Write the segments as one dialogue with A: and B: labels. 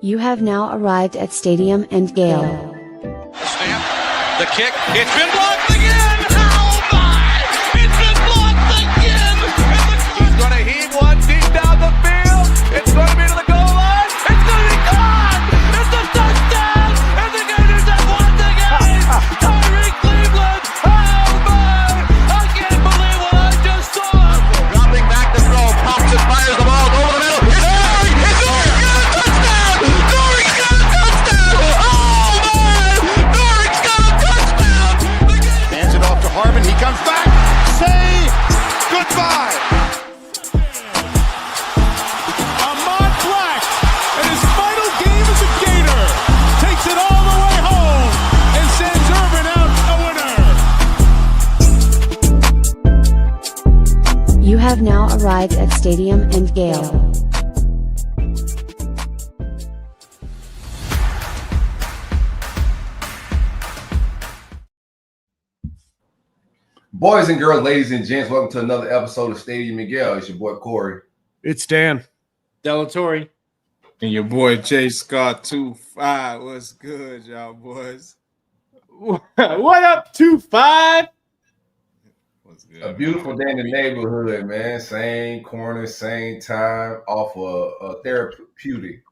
A: You have now arrived at Stadium and Gale.
B: Snap, the kick, it's been blocked again! Oh my! It's been blocked again! He's going to heave one deep down the field. It's going to be to the goal line. It's going to be gone! It's a touchdown! And the Gators have won the game! Tyreek Cleveland! Oh my! I can't believe what I just saw! Dropping back to throw, pops and fires the ball over the middle. It's Dory! It's Dory! Got a touchdown! Dory's got a touchdown! Oh man! Dory's got a touchdown!
C: Hands it off to Harmon. He comes back. Say goodbye.
D: Ahmad Black, in his final game as a Gator, takes it all the way home and sends Urban out a winner.
A: You have now arrived at Stadium and Gale.
E: Boys and girls, ladies and gents, welcome to another episode of Stadium and Gale. It's your boy Corey.
D: It's Dan.
F: Delatorre.
G: And your boy J. Scott 25. What's good, y'all boys?
F: What up, 2-5?
G: What's good?
E: A beautiful day in the neighborhood, man. Same corner, same time, off a therapeutic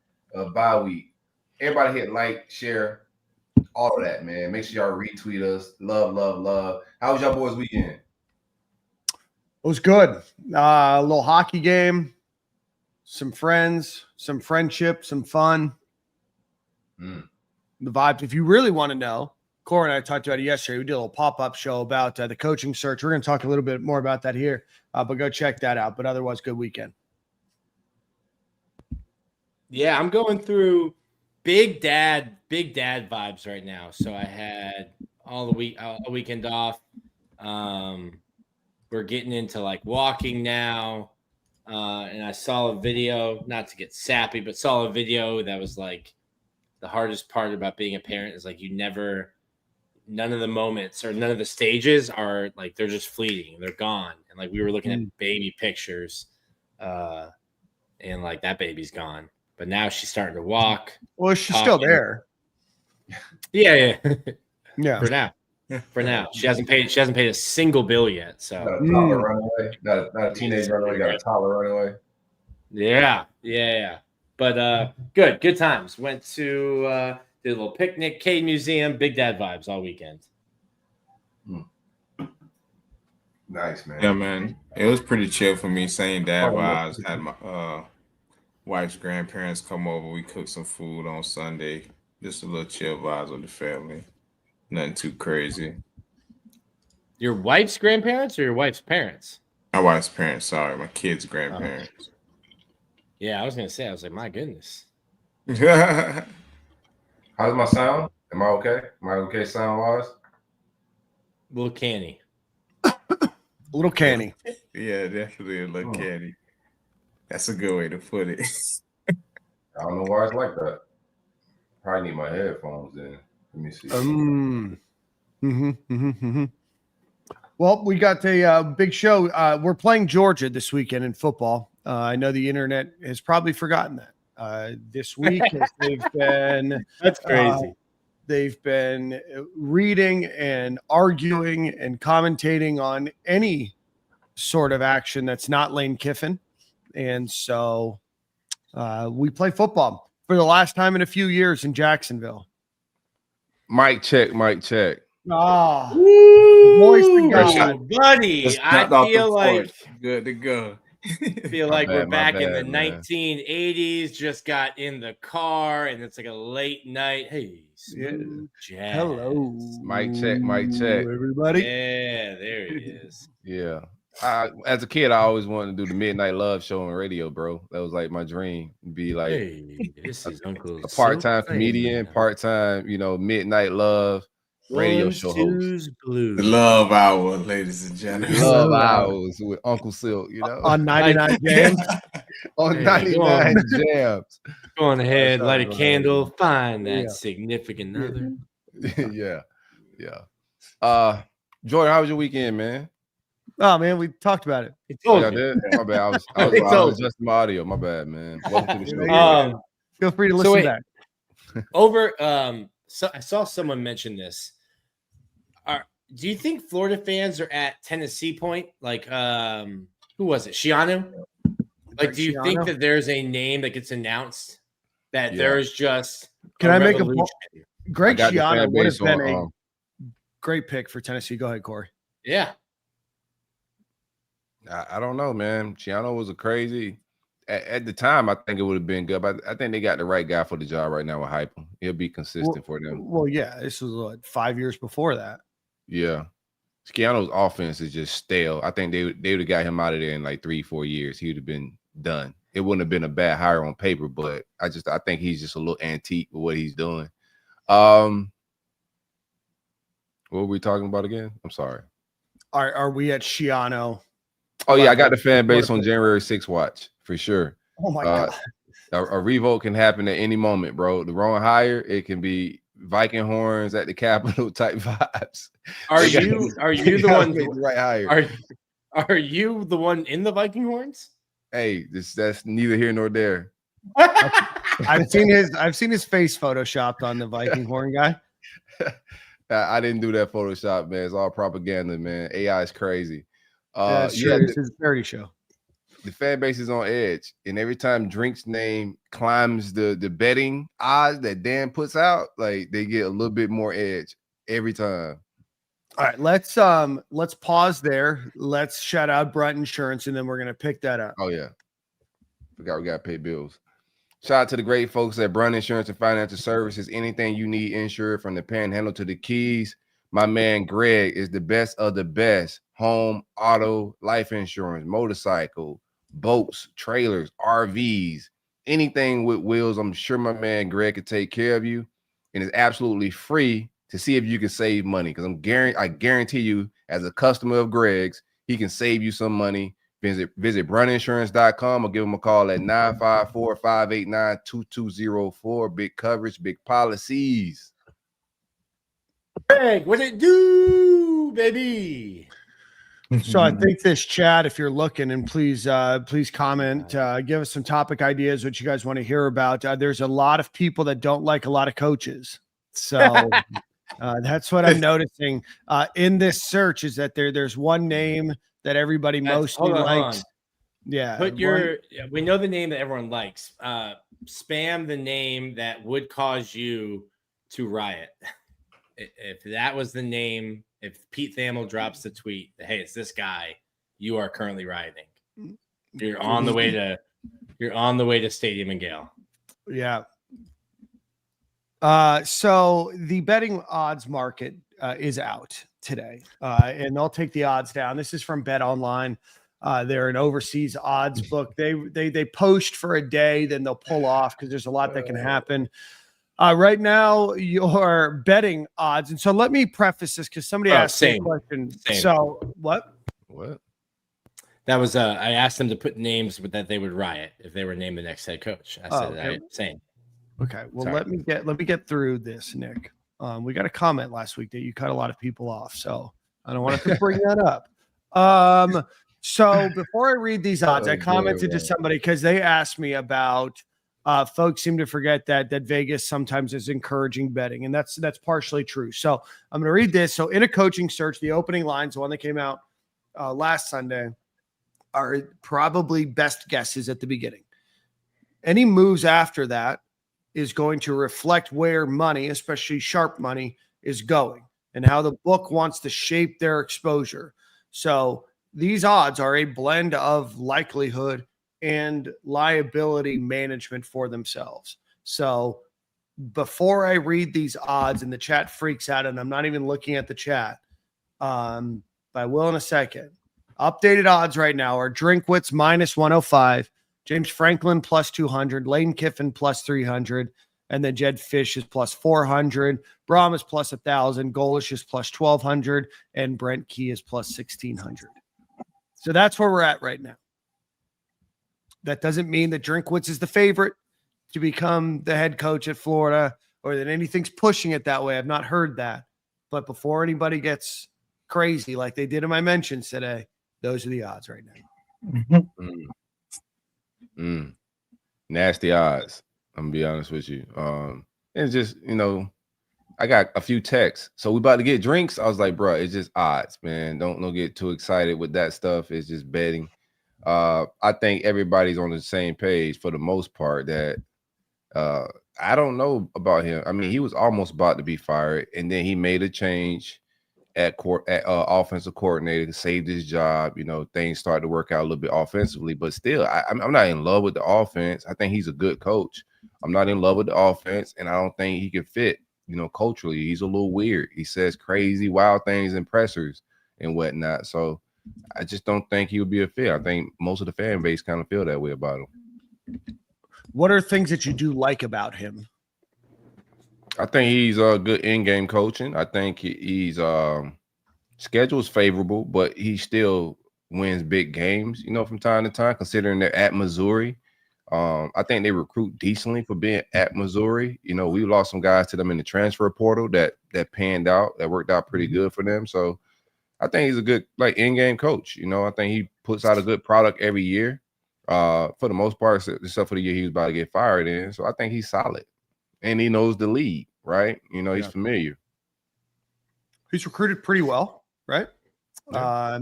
E: bye week. Everybody hit like, share, all of that, man. Make sure y'all retweet us. Love, love, love. How was y'all boys' weekend?
D: It was good. A little hockey game, some friends, some friendship, some fun. The vibes. If you really want to know, Corey and I talked about it yesterday. We did a little pop-up show about the coaching search. We're going to talk a little bit more about that here, but go check that out. But otherwise, good weekend.
F: Yeah, I'm going through big dad vibes right now. So I had all weekend off. We're getting into like walking now. And I saw a video, not to get sappy, but saw a video that was like the hardest part about being a parent is like none of the moments or none of the stages are like, they're just fleeting. They're gone. And like we were looking at baby pictures and like that baby's gone. But now she's starting to walk.
D: Well, she's still there.
F: Yeah.
D: Yeah.
F: For now. She hasn't paid a single bill yet. So
E: Not a toddler runaway. Not a teenage runaway, got a toddler runaway.
F: Yeah. But good times. Went to did a little picnic, Cade Museum, big dad vibes all weekend.
E: Nice, man.
G: Yeah, man. It was pretty chill for me. Same dad vibes. Had my wife's grandparents come over. We cooked some food on Sunday. Just a little chill vibes with the family. Nothing too crazy.
F: Your wife's grandparents or your wife's parents?
G: My wife's parents, sorry. My kids' grandparents.
F: Yeah, I was going to say, I was like, my goodness.
E: How's my sound? Am I okay? Am I okay sound-wise?
F: A little canny.
D: A little canny.
G: Yeah, definitely a little candy. That's a good way to put it.
E: I don't know why it's like that. Probably need my headphones then. Let me see.
D: Well, we got a big show. We're playing Georgia this weekend in football. I know the internet has probably forgotten that. This week they've been
F: That's crazy.
D: They've been reading and arguing and commentating on any sort of action that's not Lane Kiffin. And so we play football for the last time in a few years in Jacksonville.
E: Mic check.
D: Ah,
F: Voice
D: to God.
F: Buddy. I feel like
G: good to go.
F: we're back in the
E: man.
F: 1980s. Just got in the car, and it's like a late night. Hey, smooth jazz.
D: Hello,
E: Mic check,
D: everybody.
F: Yeah, there he is.
E: Yeah. As a kid, I always wanted to do the Midnight Love show on radio, bro. That was like my dream. Be like
F: Hey, this is Uncle
E: a part-time
F: Silver.
E: comedian, part-time, Midnight Love radio show host.
F: Blues.
G: The love hour, ladies and gentlemen.
E: Love hours with Uncle Silk,
D: On 99 Jams.
E: on
F: Hey,
E: 99 Jams.
F: Go on ahead,
E: That's
F: light a
E: right.
F: candle, find that
D: Yeah.
F: significant other.
E: Yeah. Jordan, how was your weekend, man?
D: Oh man, we talked about it.
F: He told
E: I
F: you.
E: did. My bad. I was
F: It's over.
E: adjusting my audio. My bad, man. Welcome to the show.
D: Feel free to listen back.
F: So I saw someone mention this. Do you think Florida fans are at Tennessee point? Like, who was it? Shiano? Like, do you think that there's a name that gets announced that there's just
D: Can I make a point? Greg Schiano would have been a great pick for Tennessee. Go ahead, Corey.
F: Yeah.
E: I don't know, man. Schiano was a crazy. At the time, I think it would have been good, but I think they got the right guy for the job right now with Hyper. He'll be consistent for them.
D: Well, yeah, this was what, 5 years before that.
E: Yeah. Schiano's offense is just stale. I think they would have got him out of there in like 3-4 years. He would have been done. It wouldn't have been a bad hire on paper, but I think he's just a little antique with what he's doing. What were we talking about again? I'm sorry.
D: Are we at Schiano?
E: Oh, yeah, I got the fan base on January 6th watch for sure.
D: Oh, my God.
E: A revolt can happen at any moment, bro. The wrong hire, it can be Viking horns at the Capitol type vibes.
F: Are you the one
E: the right hire?
F: Are you the one in the Viking horns?
E: Hey, that's neither here nor there.
D: I've seen his face photoshopped on the Viking horn guy.
E: I didn't do that Photoshop, man. It's all propaganda, man. AI is crazy.
D: It's a charity show.
E: The fan base is on edge, and every time Drink's name climbs the betting odds that Dan puts out, like they get a little bit more edge every time.
D: All right, let's pause there. Let's shout out Brent Insurance, and then we're gonna pick that up.
E: Oh yeah, forgot we gotta pay bills. Shout out to the great folks at Brent Insurance and Financial Services. Anything you need insured, from the Panhandle to the Keys, my man Greg is the best of the best. Home, auto, life insurance, motorcycle, boats, trailers, RVs, anything with wheels. I'm sure my man Greg could take care of you, and it's absolutely free to see if you can save money, because I guarantee you, as a customer of Greg's, he can save you some money. Visit bruntinsurance.com or give him a call at 954-589-2204. Big coverage, big policies.
F: Greg, what it do, baby?
D: So I think this chat, if you're looking, and please comment, give us some topic ideas, what you guys want to hear about. There's a lot of people that don't like a lot of coaches. So that's what I'm noticing in this search, is that there's one name that everybody mostly likes. Yeah.
F: We know the name that everyone likes. Spam the name that would cause you to riot. If that was the name, if Pete Thamel drops the tweet, hey, it's this guy, you are currently rioting. You're on the way to Stadium and Gale.
D: Yeah. So the betting odds market is out today, and they'll take the odds down. This is from Bet Online. They're an overseas odds book. They post for a day, then they'll pull off because there's a lot that can happen. Right now, your betting odds, and so let me preface this because somebody asked me a question.
F: Same.
D: So what?
F: That was I asked them to put names that they would riot if they were named the next head coach. I said that same.
D: Okay, well,
F: Sorry.
D: let me get through this, Nick. We got a comment last week that you cut a lot of people off, so I don't want to bring that up. So before I read these odds, I commented to somebody because they asked me about folks seem to forget that Vegas sometimes is encouraging betting, and that's partially true. So I'm going to read this. So in a coaching search, the opening lines, the one that came out last Sunday, are probably best guesses at the beginning. Any moves after that is going to reflect where money, especially sharp money, is going and how the book wants to shape their exposure. So these odds are a blend of likelihood and liability management for themselves. So before I read these odds and the chat freaks out, and I'm not even looking at the chat, but I will in a second. Updated odds right now are Drinkwitz minus 105, James Franklin plus 200, Lane Kiffin plus 300, and then Jed Fish is plus 400, Braum is plus 1,000, Golish is plus 1,200, and Brent Key is plus 1,600. So that's where we're at right now. That doesn't mean that Drinkwitz is the favorite to become the head coach at Florida or that anything's pushing it that way. I've not heard that. But before anybody gets crazy like they did in my mentions today, those are the odds right now.
E: Nasty odds.
H: I'm gonna be honest with you. It's just, I got a few texts. So we about to get drinks. I was like, bro, it's just odds, man. Don't get too excited with that stuff. It's just betting. I think everybody's on the same page for the most part that I don't know about him. I mean, he was almost about to be fired, and then he made a change at offensive coordinator, saved his job. Things started to work out a little bit offensively, but still, I'm not in love with the offense. I think he's a good coach. I'm not in love with the offense, and I don't think he can fit, culturally. He's a little weird. He says crazy, wild things in pressers and whatnot. So I just don't think he would be a fit. I think most of the fan base kind of feel that way about him.
D: What are things that you do like about him?
H: I think he's a good in-game coaching. I think he's schedule is favorable, but he still wins big games, from time to time, considering they're at Missouri. I think they recruit decently for being at Missouri. We lost some guys to them in the transfer portal that panned out, that worked out pretty good for them. So I think he's a good in-game coach. I think he puts out a good product every year. For the most part, except for the year he was about to get fired in. So I think he's solid. And he knows the league, right? He's familiar.
D: He's recruited pretty well, right? Yeah.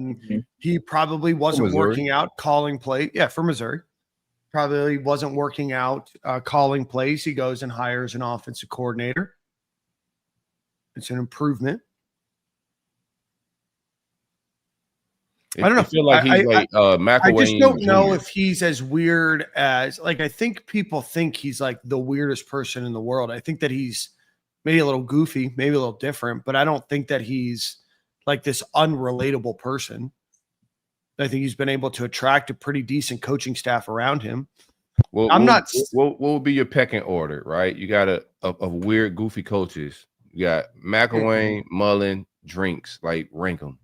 D: He probably wasn't working out calling plays. Yeah, for Missouri. Probably wasn't working out calling plays. He goes and hires an offensive coordinator. It's an improvement. I don't know.
H: I feel like he's McElwain.
D: I just don't know if he's as weird as I think people think he's the weirdest person in the world. I think that he's maybe a little goofy, maybe a little different, but I don't think that he's this unrelatable person. I think he's been able to attract a pretty decent coaching staff around him.
H: Well, what will be your pecking order, right? You got a weird, goofy coaches. You got McElwain, Mullen, Drinks, rank them.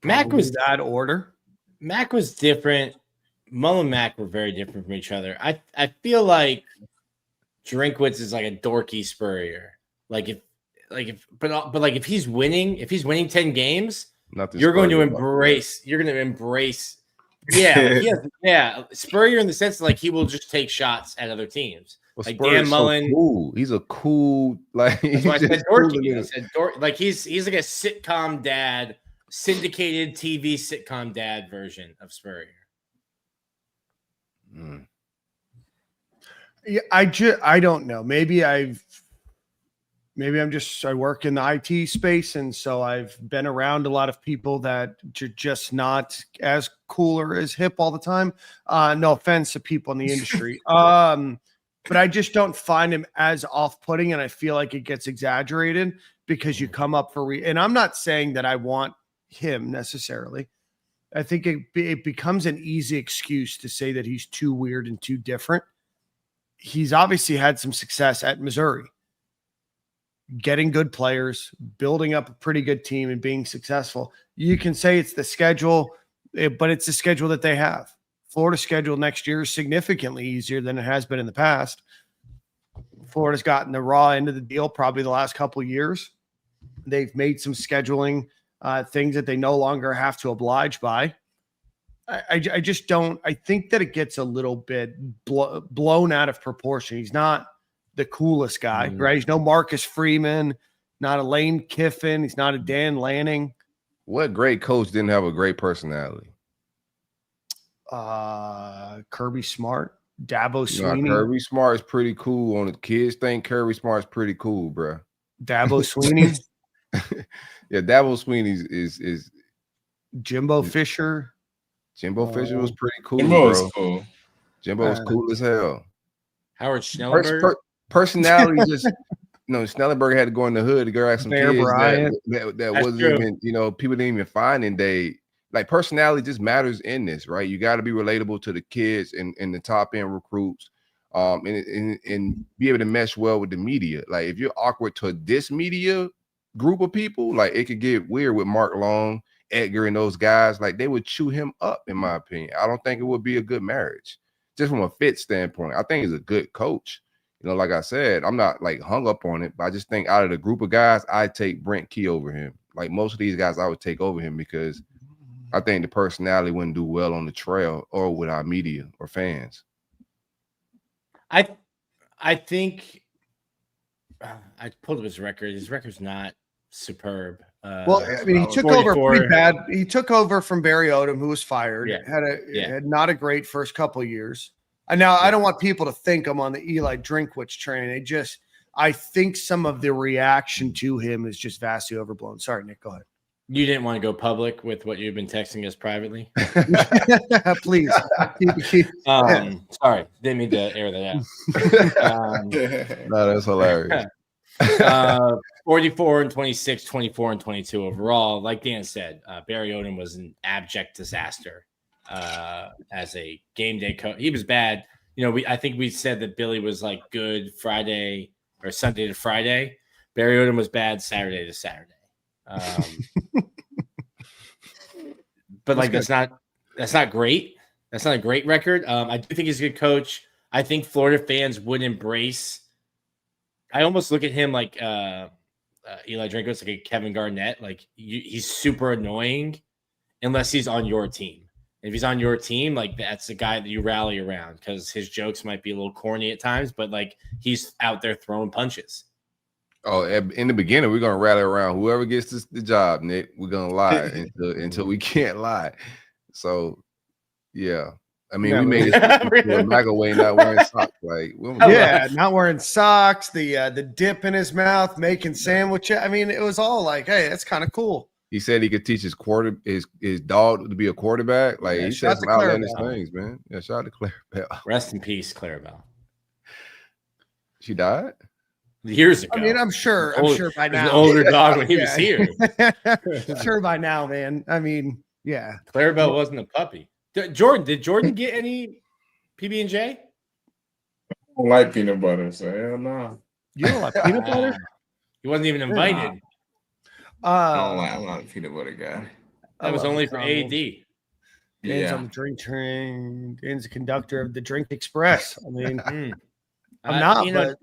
F: Mac was
D: that order.
F: Mac was different. Mullen and Mac were very different from each other. I feel like Drinkwitz is a dorky Spurrier. If he's winning 10 games, you're going to embrace. Yeah, Spurrier in the sense that he will just take shots at other teams.
H: Well, Dan Mullen, cool. He's a cool
F: that's why I said dorky. I said he's a sitcom dad. Syndicated TV sitcom dad version of Spurrier.
D: Yeah, I don't know. Maybe I work in the IT space, and so I've been around a lot of people that are just not as cool or as hip all the time. No offense to people in the industry. But I just don't find him as off-putting, and I feel like it gets exaggerated because you come up for and I'm not saying that I want him necessarily. I think it becomes an easy excuse to say that he's too weird and too different. He's obviously had some success at Missouri, getting good players, building up a pretty good team, and being successful. You can say it's the schedule, but it's the schedule that they have. Florida's schedule next year is significantly easier than it has been in the past. Florida's gotten the raw end of the deal probably the last couple of years. They've made some scheduling things that they no longer have to oblige by. I just don't. I think that it gets a little bit blown out of proportion. He's not the coolest guy, right? He's no Marcus Freeman, not a Lane Kiffin. He's not a Dan Lanning.
H: What great coach didn't have a great personality?
D: Kirby Smart, Dabo Sweeney.
H: Kirby Smart is pretty cool. On the kids think Kirby Smart's pretty cool, bro.
D: Dabo Sweeney.
H: Yeah, Dabo Sweeney is
D: Jimbo Fisher.
H: Jimbo Fisher was pretty cool.
G: Jimbo was cool.
H: Jimbo was cool as hell.
F: Howard Schnellenberg.
H: Personality just Schnellenberg had to go in the hood to go ask some
D: Bear
H: kids
D: Bryant.
H: that wasn't true. Even people didn't even find in day. Personality just matters in this, right? You got to be relatable to the kids and the top end recruits, and be able to mesh well with the media. If you're awkward to this media group of people, it could get weird with Mark Long, Edgar, and those guys. They would chew him up, in my opinion. I don't think it would be a good marriage, just from a fit standpoint. I think he's a good coach. Like I said, I'm not hung up on it, but I just think out of the group of guys, I'd take Brent Key over him. Most of these guys, I would take over him because I think the personality wouldn't do well on the trail or with our media or fans.
F: I think I pulled up his record. His record's not superb.
D: Well, I mean, he took over pretty bad. He took over from Barry Odom, who was fired. Had not a great first couple of years. And now I don't want people to think I'm on the Eli Drinkwitz train. I think some of the reaction to him is just vastly overblown. Sorry, Nick, go ahead.
F: You didn't want to go public with what you've been texting us privately?
D: Please.
F: Sorry, didn't mean to air that out.
H: No, that's hilarious.
F: 44 and 26, 24 and 22 overall. Like Dan said, Barry Odom was an abject disaster as a game day coach. He was bad. I think we said that Billy was like good Friday or Sunday to Friday. Barry Odom was bad Saturday to Saturday. But like that's not great. That's not a great record. I do think he's a good coach. I think Florida fans would embrace. I almost look at him like Eli Drinkwitz, like a Kevin Garnett. Like he's super annoying unless he's on your team. If he's on your team, like that's the guy that you rally around because his jokes might be a little corny at times, but like he's out there throwing punches.
H: Oh, in the beginning, we're gonna rally around whoever gets the job, Nick. We're gonna lie until we can't lie. So, yeah. I mean, we made it McAway not wearing socks. Like,
D: not wearing socks. The dip in his mouth, making sandwiches. I mean, it was all like, hey, that's kind of cool.
H: He said he could teach his dog to be a quarterback. Like he said some outlandish things, man. Yeah, shout out to Clarabelle.
F: Rest in peace, Clarabelle.
H: She died
F: years ago.
D: I mean, I'm sure by now.
F: An older dog when he was here.
D: I'm sure by now, man. I mean, yeah.
F: Clarabelle wasn't a puppy. Did Jordan get any PB&J?
G: I don't like peanut butter, so hell no.
D: You don't like peanut butter?
F: He wasn't even invited.
G: I'm not a peanut butter guy.
F: That was only for AD.
D: Dan's on the drink train. Dan's a conductor of the Drink Express. I mean, I'm not,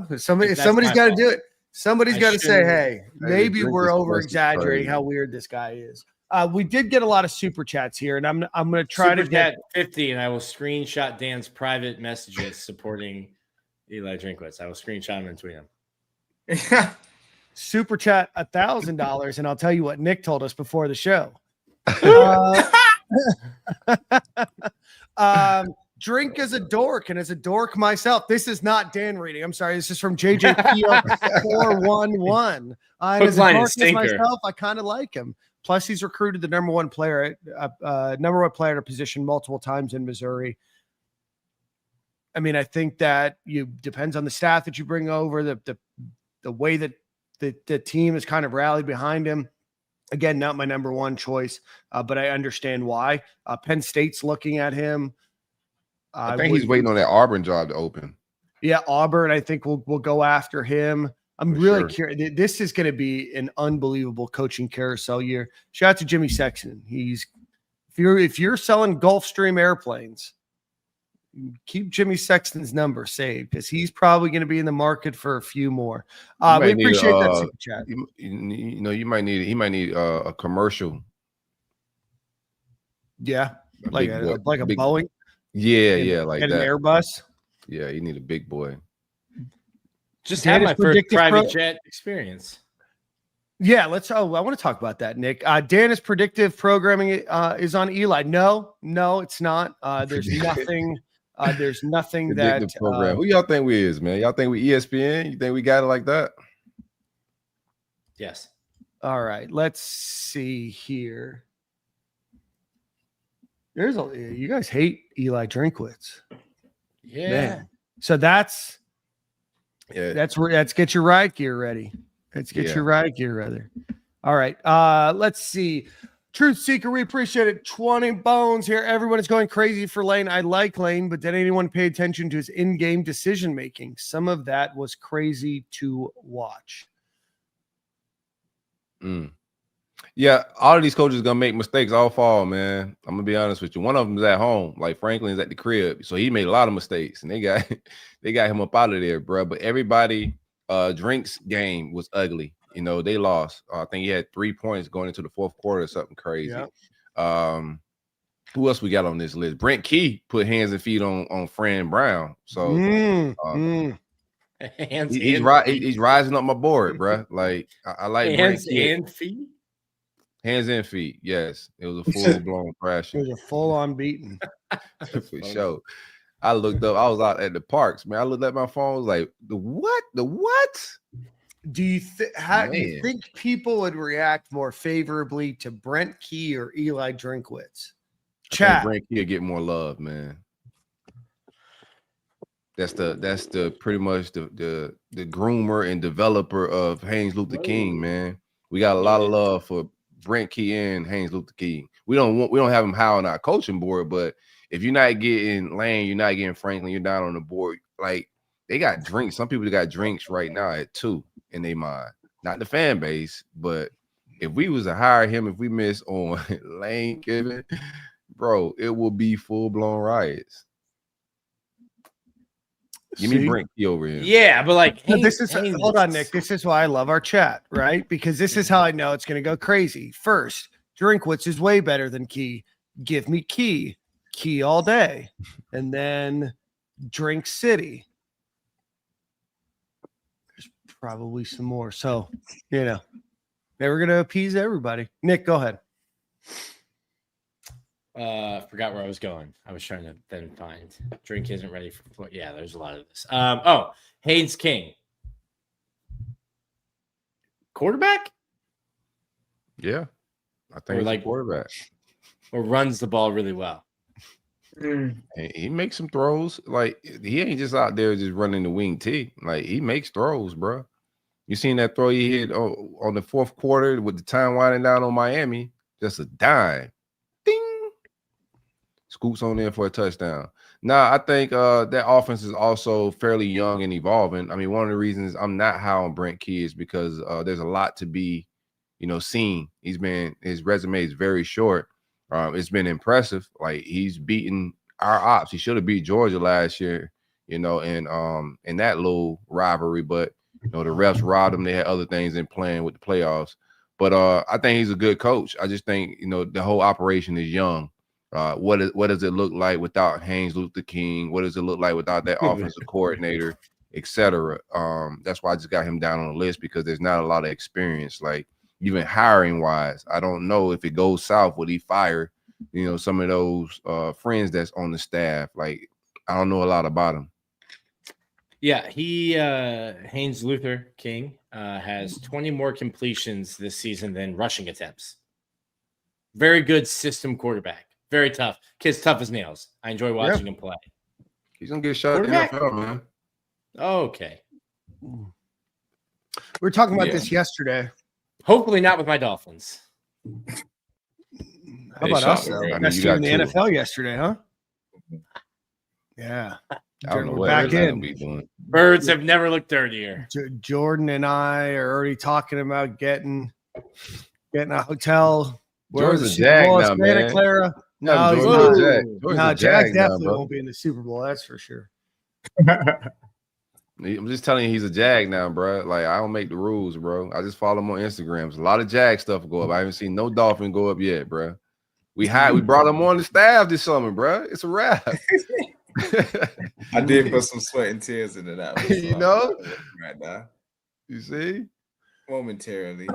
D: but somebody's got to do it. Somebody's got to say, hey, maybe we're over exaggerating how weird this guy is. We did get a lot of super chats here, and I'm going to try to get
F: 50, and I will screenshot Dan's private messages supporting Eli Drinkwitz. I will screenshot him and tweet him.
D: Super chat $1,000, and I'll tell you what Nick told us before the show. Drink as a dork, and as a dork myself. This is not Dan reading. I'm sorry. This is from JJ 411. As a dork as myself, I kind of like him. Plus, he's recruited the number one player at a position multiple times in Missouri. I mean, I think that depends on the staff that you bring over, the way that the team is kind of rallied behind him. Again, not my number one choice, but I understand why. Penn State's looking at him.
H: I think he's waiting on that Auburn job to open.
D: Yeah, Auburn, I think we'll go after him. I'm really curious. This is going to be an unbelievable coaching carousel year. Shout out to Jimmy Sexton. If you're selling Gulfstream airplanes, keep Jimmy Sexton's number saved because he's probably going to be in the market for a few more. We appreciate that super chat.
H: He might need a commercial.
D: Yeah, like a Boeing.
H: Yeah, like
D: and
H: that.
D: An Airbus.
H: Yeah, you need a big boy.
F: Just had my first private jet experience.
D: Yeah, I want to talk about that, Nick. Dan's predictive programming is on Eli. No, it's not. There's nothing. There's nothing that
H: program. Who y'all think we is, man? Y'all think we ESPN? You think we got it like that?
F: Yes.
D: All right. Let's see here. You guys hate Eli Drinkwitz.
F: Yeah.
D: Man. So that's get your riot gear ready. Let's get your riot gear ready. All right. Let's see. Truth Seeker, we appreciate it. 20 bones here. Everyone is going crazy for Lane. I like Lane, but did anyone pay attention to his in-game decision making? Some of that was crazy to watch.
H: Yeah, all of these coaches are gonna make mistakes all fall, man. I'm gonna be honest with you. One of them is at home, like Franklin's at the crib, so he made a lot of mistakes, and they got him up out of there, bro. But everybody, Drink's game was ugly. They lost. I think he had 3 points going into the fourth quarter or something crazy. Yep. Who else we got on this list? Brent Key put hands and feet on Fran Brown. So He's rising up my board, bro. Like I like
F: hands
H: Brent Key.
F: and feet.
H: Hands and feet. Yes, it was a full blown crashing.
D: It was a full on beating.
H: For sure. I looked up. I was out at the parks, man. I looked at my phone. I was like, the what? The what?
D: Do you think people would react more favorably to Brent Key or Eli Drinkwitz? Chat.
H: Brent Key will get more love, man. That's the pretty much the groomer and developer of Haynes Luther King, man. We got a lot of love for Brent Key and Haynes Luther King. We don't have him high on our coaching board, but if you're not getting Lane, you're not getting Franklin, you're down on the board. Like they got drinks. Some people got drinks right now at 2 in their mind. Not the fan base, but if we was to hire him, if we miss on Lane Kiffin, bro, it will be full blown riots. Give me Brent Key over here.
F: Yeah, but like
D: hold on, Nick. This is why I love our chat, right? Because this is how I know it's going to go crazy. First, Drinkwitz is way better than Key. Give me Key all day, and then Drink City. There's probably some more. So, they were going to appease everybody. Nick, go ahead.
F: Forgot where I was going. I was trying to then find Drink isn't ready for. Yeah, there's a lot of this. Haynes King, quarterback.
H: Yeah, I think he's a quarterback.
F: Or runs the ball really well.
H: He makes some throws. Like he ain't just out there just running the wing T. Like he makes throws, bro. You seen that throw he hit on the fourth quarter with the time winding down on Miami? Just a dime. Ding. Scoops on in for a touchdown. Now, I think that offense is also fairly young and evolving. I mean, one of the reasons I'm not high on Brent Key is because there's a lot to be, seen. His resume is very short. It's been impressive. Like he's beaten our ops. He should have beat Georgia last year, in that little rivalry. But the refs robbed him. They had other things in playing with the playoffs. But I think he's a good coach. I just think the whole operation is young. What does it look like without Haynes Luther King? What does it look like without that offensive coordinator, etc.? That's why I just got him down on the list because there's not a lot of experience. Like even hiring wise, I don't know if it goes south, would he fire, some of those friends that's on the staff? Like I don't know a lot about him.
F: Yeah, Haynes Luther King has 20 more completions this season than rushing attempts. Very good system quarterback. Very tough. Kid's tough as nails. I enjoy watching him play.
H: He's gonna get shot in the NFL, man.
F: Okay.
D: We were talking about this yesterday.
F: Hopefully not with my Dolphins.
D: How about us? That's in the NFL yesterday, huh? Yeah. We're back in.
F: Birds have never looked dirtier.
D: Jordan and I are already talking about getting a hotel.
H: Jordan's a Jag now, man.
D: Clara. No, he's not. No, Jags definitely won't be in the Super Bowl. That's for sure.
H: I'm just telling you, he's a Jag now, bro. Like I don't make the rules, bro. I just follow him on Instagram. There's a lot of Jag stuff go up. I haven't seen no Dolphin go up yet, bro. We brought him on the staff this summer, bro. It's a wrap.
G: I did put some sweat and tears into that one, right now.
H: You see?
G: Momentarily.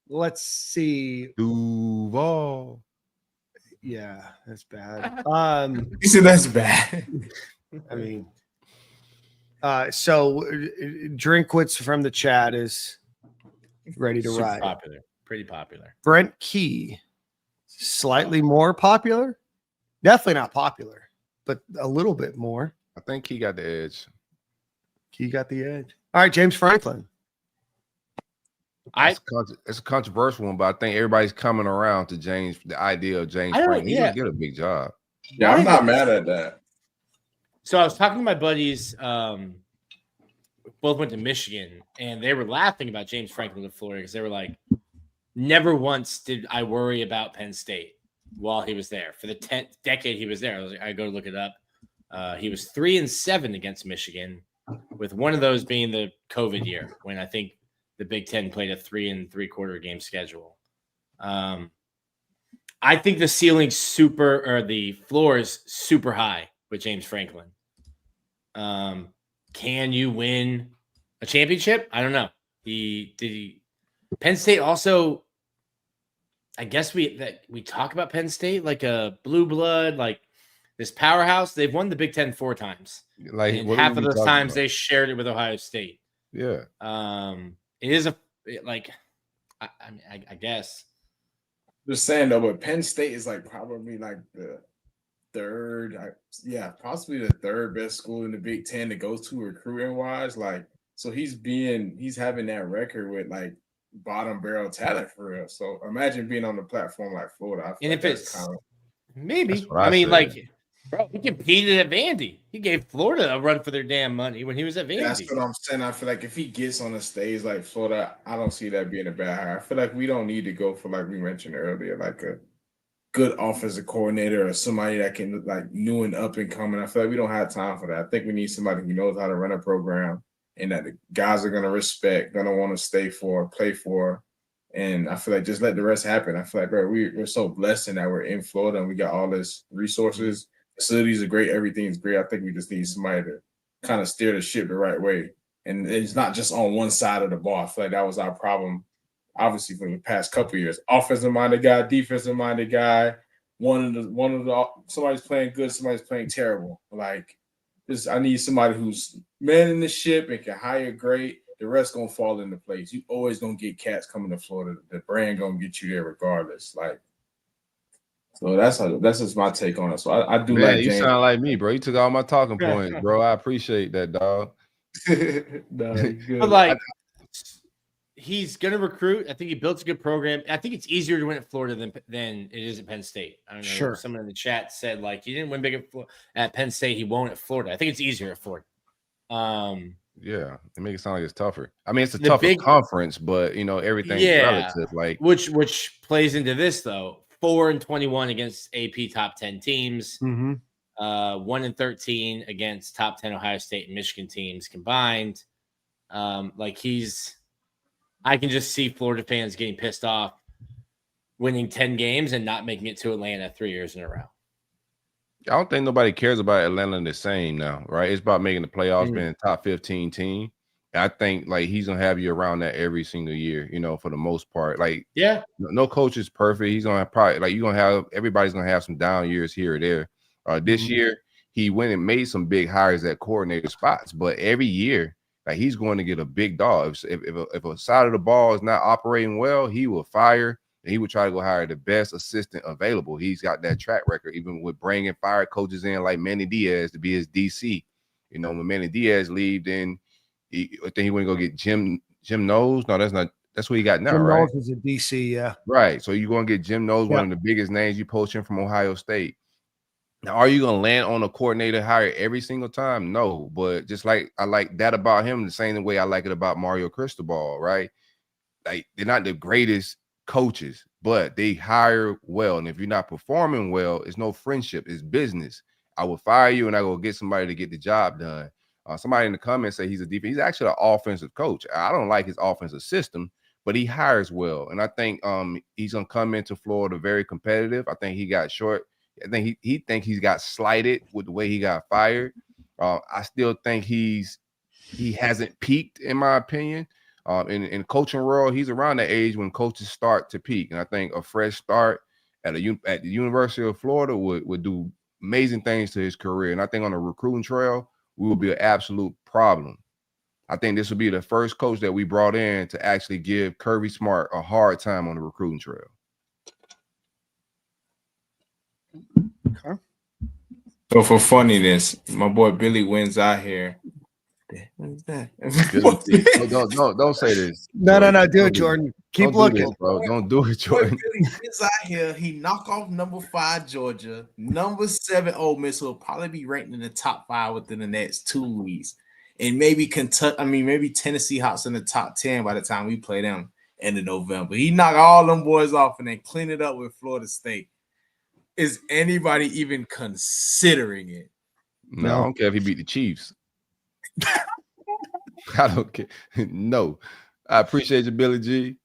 D: Let's see.
H: Duval.
D: Yeah, that's bad.
G: You said that's bad.
D: I mean, so Drinkwitz from the chat is ready to ride.
F: Popular, pretty popular.
D: Brent Key, slightly more popular. Definitely not popular, but a little bit more.
H: I think he got the edge.
D: Key got the edge. All right, James Franklin.
H: It's a controversial one, but I think everybody's coming around to the idea of James Franklin. He's gonna get a big job.
G: Yeah, I'm not mad at that.
F: So I was talking to my buddies, both went to Michigan, and they were laughing about James Franklin to Florida because they were like, never once did I worry about Penn State while he was there. For the 10th decade he was there, I go to look it up. He was 3-7 against Michigan, with one of those being the COVID year when I think the Big Ten played a 3 3/4 game schedule. I think the the floor is super high with James Franklin. can you win a championship? I don't know. Penn State also, I guess we talk about Penn State like a blue blood, like this powerhouse. They've won the Big Ten 4 times.
H: Like
F: and half of those times they shared it with Ohio State.
H: Yeah.
F: It is I guess.
G: Just saying though, but Penn State is like probably like the possibly the third best school in the Big Ten to go to recruiting wise. Like, so he's having that record with like bottom barrel talent for real. So imagine being on the platform like Florida.
F: And
G: like
F: if it's maybe, I mean, like, bro, he competed at Vandy. He gave Florida a run for their damn money when he was at Vandy.
G: That's what I'm saying. I feel like if he gets on a stage like Florida, I don't see that being a bad hire. I feel like we don't need to go for, like we mentioned earlier, like a good offensive coordinator or somebody that can like new and up and coming. I feel like we don't have time for that. I think we need somebody who knows how to run a program and that the guys are going to respect, going to want to stay for, play for. And I feel like just let the rest happen. I feel like, bro, we're so blessed in that we're in Florida and we got all this resources. Facilities are great. Everything's great. I think we just need somebody to kind of steer the ship the right way. And it's not just on one side of the ball. I feel like that was our problem, obviously, for the past couple of years. Offensive-minded guy, defensive-minded guy. Somebody's playing good, somebody's playing terrible. Like, I need somebody who's manning the ship and can hire great. The rest gonna fall into place. You always gonna get cats coming to Florida. The brand gonna get you there regardless. Like, so that's just my take on it. So I do like
H: you
G: James.
H: sound like me, bro. You took all my talking points, bro. I appreciate that, dog.
F: But like, he's gonna recruit. I think he built a good program. I think it's easier to win at Florida than it is at Penn State. I don't know.
D: Sure.
F: Someone in the chat said like he didn't win big at Penn State. He won't at Florida. I think it's easier at Florida.
H: Yeah, they make it sound like it's tougher. I mean, it's a tougher conference, but everything's relative. Like
F: which plays into this though. 4-21 against AP top 10 teams. 1-13 against top 10 Ohio State and Michigan teams combined. I can just see Florida fans getting pissed off winning 10 games and not making it to Atlanta 3 years in a row.
H: I don't think nobody cares about Atlanta the same now, right? It's about making the playoffs, being a top 15 team. And I think like he's gonna have you around that every single year, for the most part. Like,
F: yeah,
H: no coach is perfect. He's gonna probably everybody's gonna have some down years here or there. This year he went and made some big hires at coordinator spots, but every year, like he's going to get a big dog. If a side of the ball is not operating well, he will fire. And he would try to go hire the best assistant available. He's got that track record, even with bringing fire coaches in like Manny Diaz to be his DC. When Manny Diaz leave, then I think he wouldn't go get Jim Knowles. No, that's what he got now,
D: Jim
H: right?
D: Knowles is a DC, yeah.
H: Right. So you're going to get Jim Knowles, one of the biggest names you poaching from Ohio State. Now, are you going to land on a coordinator hire every single time? No. But just like I like that about him, the same way I like it about Mario Cristobal, right? Like they're not the greatest coaches, but they hire well. And if you're not performing well, it's no friendship, it's business. I will fire you and I go get somebody to get the job done. Somebody in the comments say he's a defense. He's actually an offensive coach. I don't like his offensive system, but he hires well. And I think he's gonna come into Florida very competitive. I think he got short. I think he's got slighted with the way he got fired. I still think he hasn't peaked, in my opinion. In coaching world, he's around the age when coaches start to peak, and I think a fresh start at the University of Florida would do amazing things to his career. And I think on the recruiting trail, we will be an absolute problem. I think this will be the first coach that we brought in to actually give Kirby Smart a hard time on the recruiting trail.
D: Okay.
G: So for funniness, my boy Billy wins out here. What is that?
H: Don't say this.
D: No, do it, Jordan. Keep looking,
H: bro. Don't do it, Jordan.
G: Billy wins out here. He knock off number 5 Georgia, number 7 Ole Miss, who will probably be ranked in the top 5 within the next 2 weeks, and maybe maybe Tennessee Hawks in the top 10 by the time we play them end of November. He knocked all them boys off and then clean it up with Florida State. Is anybody even considering it?
H: No, I don't care if he beat the Chiefs. I don't care. No, I appreciate you, Billy G.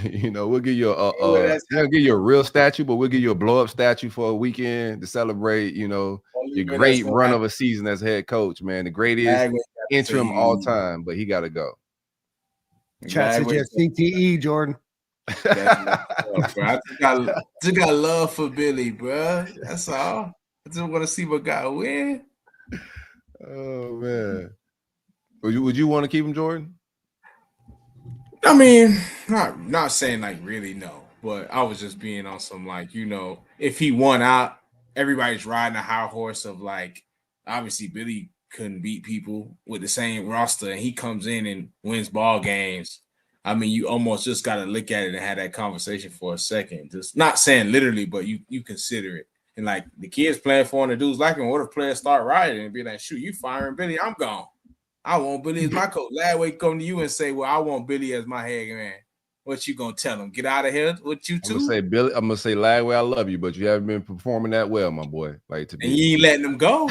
H: You know, we'll give you we'll give you a real statue, but we'll give you a blow up statue for a weekend to celebrate, you know, your great run of a season as head coach, man. The greatest interim all time, but he got to go.
D: Chat said you have CTE, Jordan.
G: I just got love for Billy, bro. That's all. I just want to see what guy win.
H: Oh man, would you want to keep him, Jordan?
G: I mean, not saying like really no, but I was just being on some like, you know, if he won out, everybody's riding a high horse of like, obviously Billy couldn't beat people with the same roster, and he comes in and wins ball games. I mean, you almost just got to look at it and have that conversation for a second. Just not saying literally, but you consider it. And like the kids playing for him, the dudes like him, what if players start rioting and be like, shoot, you firing Billy, I'm gone. I want Billy as my coach. Last week come to you and say, well, I want Billy as my head man. What you gonna tell him? Get out of here with you too?
H: I'm gonna say, Billy, I'm gonna say, Lagway, I love you, but you haven't been performing that well, my boy. Like to be,
G: and you ain't letting him go.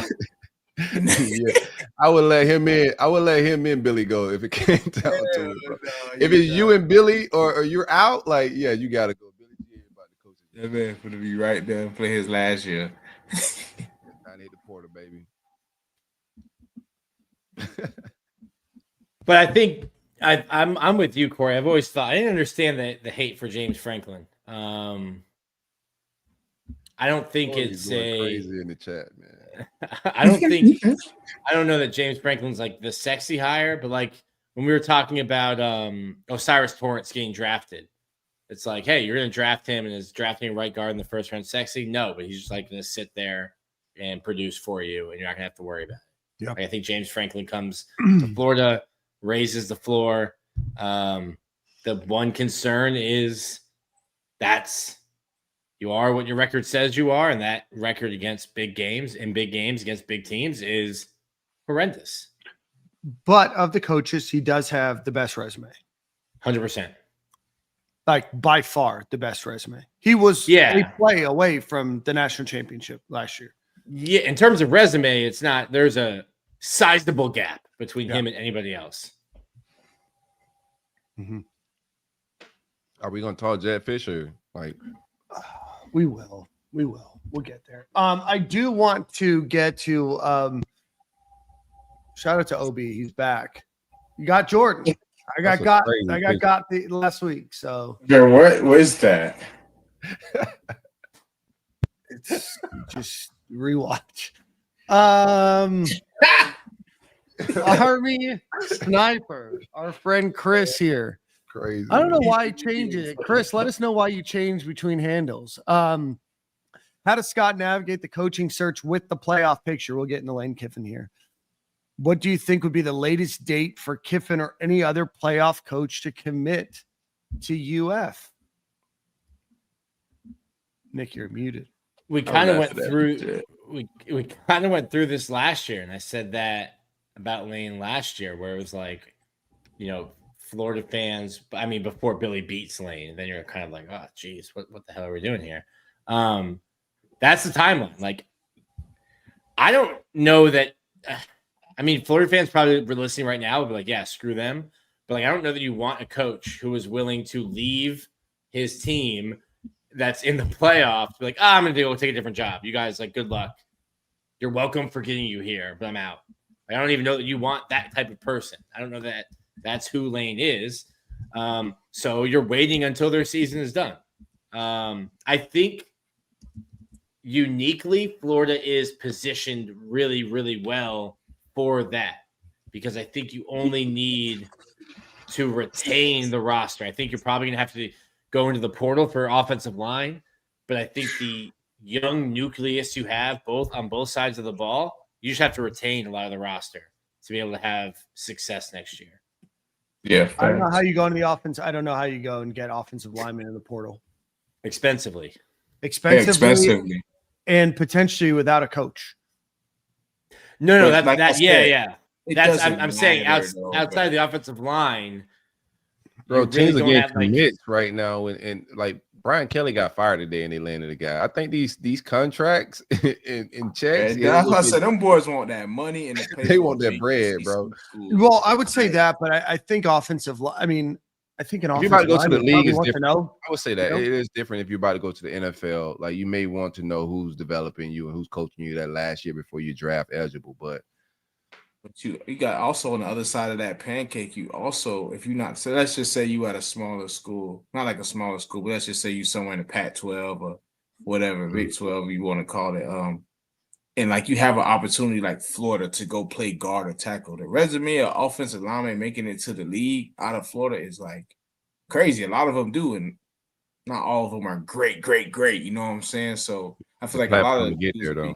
H: Yeah, I would let him in. I would let him in Billy go if it came down to it. Bro. If it's you and Billy or you're out, like, yeah, you gotta go. Billy about the coach.
G: That man gonna be right there and play his last year.
H: I need the Porter, baby.
F: But I think I'm with you, Corey. I've always thought I didn't understand the hate for James Franklin. I don't think
H: Corey's
F: it's
H: crazy in the chat, man.
F: I don't know that James Franklin's like the sexy hire, but like when we were talking about Osiris Torrance getting drafted, it's like, hey, you're gonna draft him, and is drafting a right guard in the first round sexy? No, but he's just like gonna sit there and produce for you, and you're not gonna have to worry about it.
D: Yeah,
F: like, I think James Franklin comes to Florida, raises the floor. The one concern is you are what your record says you are, and that record against big games against big teams is horrendous.
D: But of the coaches, he does have the best resume.
F: 100%.
D: Like by far the best resume. He was a play away from the national championship last year.
F: Yeah, in terms of resume, it's not. There's a sizable gap between him and anybody else.
D: Mm-hmm.
H: Are we gonna talk Jet Fisher? Like,
D: we will. We'll get there. I do want to get to shout out to OB. He's back. You got Jordan. I got the last week. So
G: yeah, what is that?
D: It's just rewatch. Army Sniper, our friend Chris here.
H: Crazy.
D: I don't know why he changed it. Chris, let us know why you changed between handles. How does Scott navigate the coaching search with the playoff picture? We'll get into Lane Kiffin here. What do you think would be the latest date for Kiffin or any other playoff coach to commit to UF? Nick, you're muted.
F: We kind of went through we kind of went through this last year, and I said that about Lane last year, where it was like, you know, Florida fans, I mean, before Billy beats Lane, and then you're kind of like, oh, geez, what the hell are we doing here? That's the timeline. Like, I don't know that. I mean, Florida fans probably were listening right now would be like, yeah, screw them. But like, I don't know that you want a coach who is willing to leave his team that's in the playoffs. Be like, I'm going to go take a different job. You guys, like, good luck. You're welcome for getting you here, but I'm out. I don't even know that you want that type of person. I don't know that that's who Lane is. So you're waiting until their season is done. I think uniquely, Florida is positioned really, really well for that, because I think you only need to retain the roster. I think you're probably going to have to go into the portal for offensive line, but I think the young nucleus you have on both sides of the ball, you just have to retain a lot of the roster to be able to have success next year.
E: Yeah.
D: I don't know how you go into the offense. I don't know how you go and get offensive linemen in the portal.
F: Expensively.
D: And potentially without a coach.
F: No, that's I'm saying outside of the offensive line,
H: bro, teams are getting commits right now, and like Brian Kelly got fired today, and they landed a guy. I think these contracts in checks.
G: Yeah, that's what I said. Them boys want that money and
H: they want that bread, bro.
D: Well, I would say that, but I think offensive. I mean, I think an
H: if you're about to
D: offensive
H: go to the
D: lineman
H: league
D: probably
H: is
D: wants to
H: different.
D: know.
H: I would say that
D: You know?
H: it is different if you're about to go to the NFL. Like you may want to know who's developing you and who's coaching you that last year before you draft eligible. But
G: you got also on the other side of that pancake, you also, if you're not, so let's just say you at a smaller school, not like a smaller school, but let's just say you somewhere in the Pac-12 or whatever, Big 12 you want to call it. And like you have an opportunity like Florida to go play guard or tackle. The resume of offensive lineman making it to the league out of Florida is like crazy. A lot of them do, and not all of them are great. You know what I'm saying? So I feel like a lot of
H: to get there though.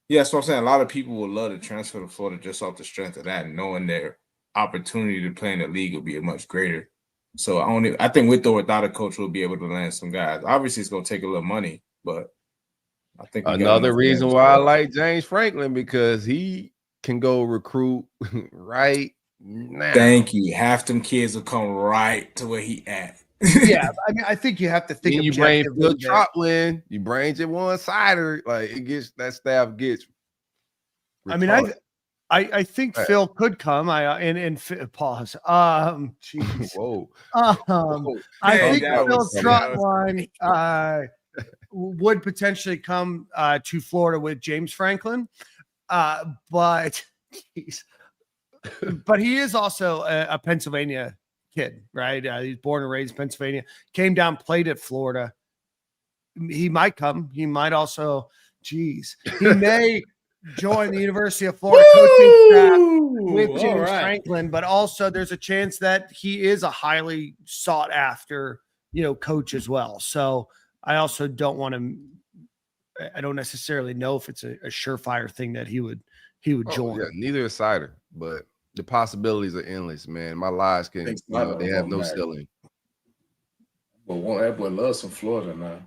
G: yeah, that's what I'm saying. A lot of people would love to transfer to Florida just off the strength of that, knowing their opportunity to play in the league will be much greater. So I think with or without a coach, we'll be able to land some guys. Obviously, it's going to take a little money, but I think
H: Another reason why I like James Franklin because he can go recruit right now.
G: Thank you. Half them kids will come right to where he at.
D: Yeah, I mean, I think you have to think.
H: Then you bring Phil Trotwin, you bring it one sider, like it gets that staff gets.
D: I mean, I think Phil could come. Pause. Geez.
H: Whoa.
D: I think Phil Trotwine would potentially come to Florida with James Franklin, but he is also a Pennsylvania kid, right? He's born and raised in Pennsylvania, came down, played at Florida. He might come. He might also, he may join the University of Florida coaching staff with James Franklin, but also there's a chance that he is a highly sought after, coach as well. So I also don't want to, I don't necessarily know if it's a surefire thing that he would join.
H: Yeah, neither is Sider, but the possibilities are endless, man. My lies they have no ceiling.
E: But that boy loves some Florida now.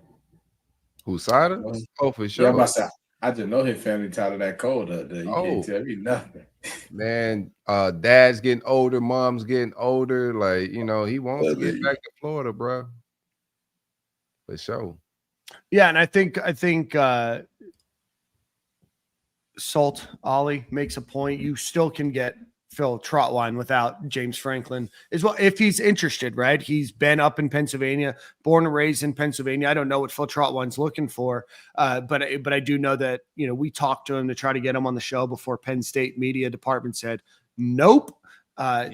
H: Who, Sider? Oh, for sure.
E: Yeah, I just know his family tired of that cold up there. You can't tell me nothing.
H: Man, dad's getting older, mom's getting older. Like, he wants to get back to Florida, bro. For sure.
D: Yeah, and I think Salt Ollie makes a point. You still can get Phil Trotwine without James Franklin as well, if he's interested, right? He's been up in Pennsylvania, born and raised in Pennsylvania. I don't know what Phil Trotwine's looking for, but I do know that, we talked to him to try to get him on the show before Penn State media department said, nope. I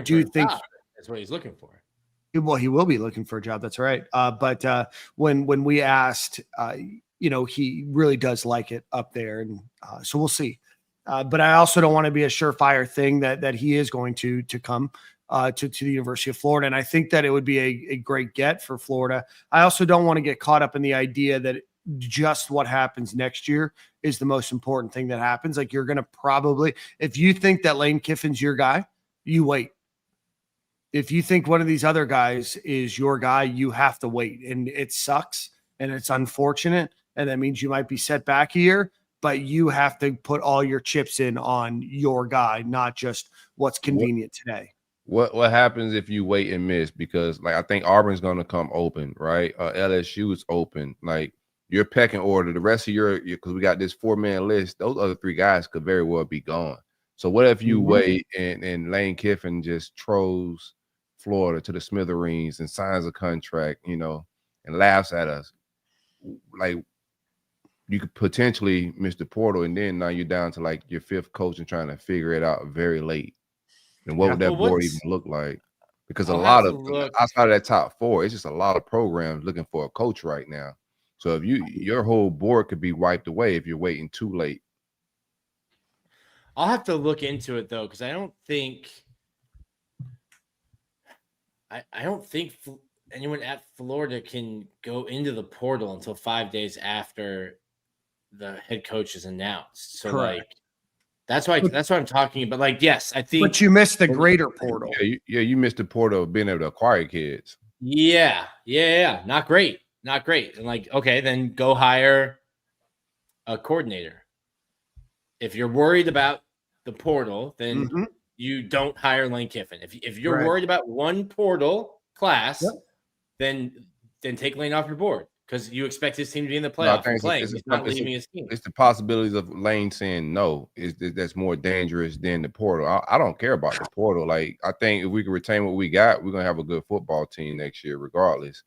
D: do think
F: that's what he's looking for.
D: Well, he will be looking for a job. That's right. But when we asked, he really does like it up there. And so we'll see. But I also don't want to be a surefire thing that he is going to come to the University of Florida. And I think that it would be a great get for Florida. I also don't want to get caught up in the idea that just what happens next year is the most important thing that happens. Like you're going to probably, if you think that Lane Kiffin's your guy, you wait. If you think one of these other guys is your guy, you have to wait. And it sucks and it's unfortunate. And that means you might be set back a year, but you have to put all your chips in on your guy, not just what's convenient today.
H: What happens if you wait and miss? Because I think Auburn's going to come open, right? LSU is open. Like your pecking order, the rest of your because we got this 4-man list. Those other 3 guys could very well be gone. So what if you wait and Lane Kiffin just trolls Florida to the smithereens and signs a contract, and laughs at us? Like you could potentially miss the portal, and then now you're down to like your 5th coach and trying to figure it out very late. And what would that board even look like? Because a lot of outside of that top 4, it's just a lot of programs looking for a coach right now. So if your whole board could be wiped away if you're waiting too late.
F: I'll have to look into it though, because I don't think anyone at Florida can go into the portal until 5 days after the head coach is announced. So
D: correct.
F: That's why I'm talking about. Yes, I think.
D: But you missed the greater portal.
H: Yeah, you missed the portal of being able to acquire kids.
F: Yeah. Not great. And okay, then go hire a coordinator. If you're worried about the portal, then you don't hire Lane Kiffin. If you're worried about one portal class, then take Lane off your board. because you expect his team to be in the
H: No, I
F: playoff
H: think
F: and playing. He's not leaving his team.
H: It's the possibilities of Lane saying no that's more dangerous than the portal. I don't care about the portal. Like, I think if we can retain what we got, we're gonna have a good football team next year, regardless.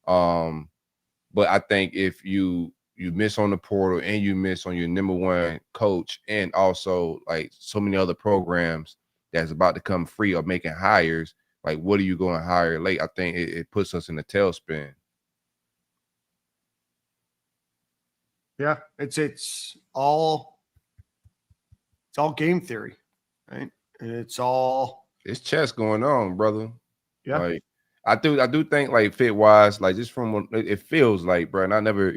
H: But I think if you miss on the portal and you miss on your number one coach, and also like so many other programs that's about to come free or making hires, like what are you going to hire late? I think it puts us in a tailspin.
D: Yeah, it's all game theory, right? It's
H: chess going on, brother.
D: Yeah.
H: Like I do think like fit wise, like just from it feels like, bro, and I never,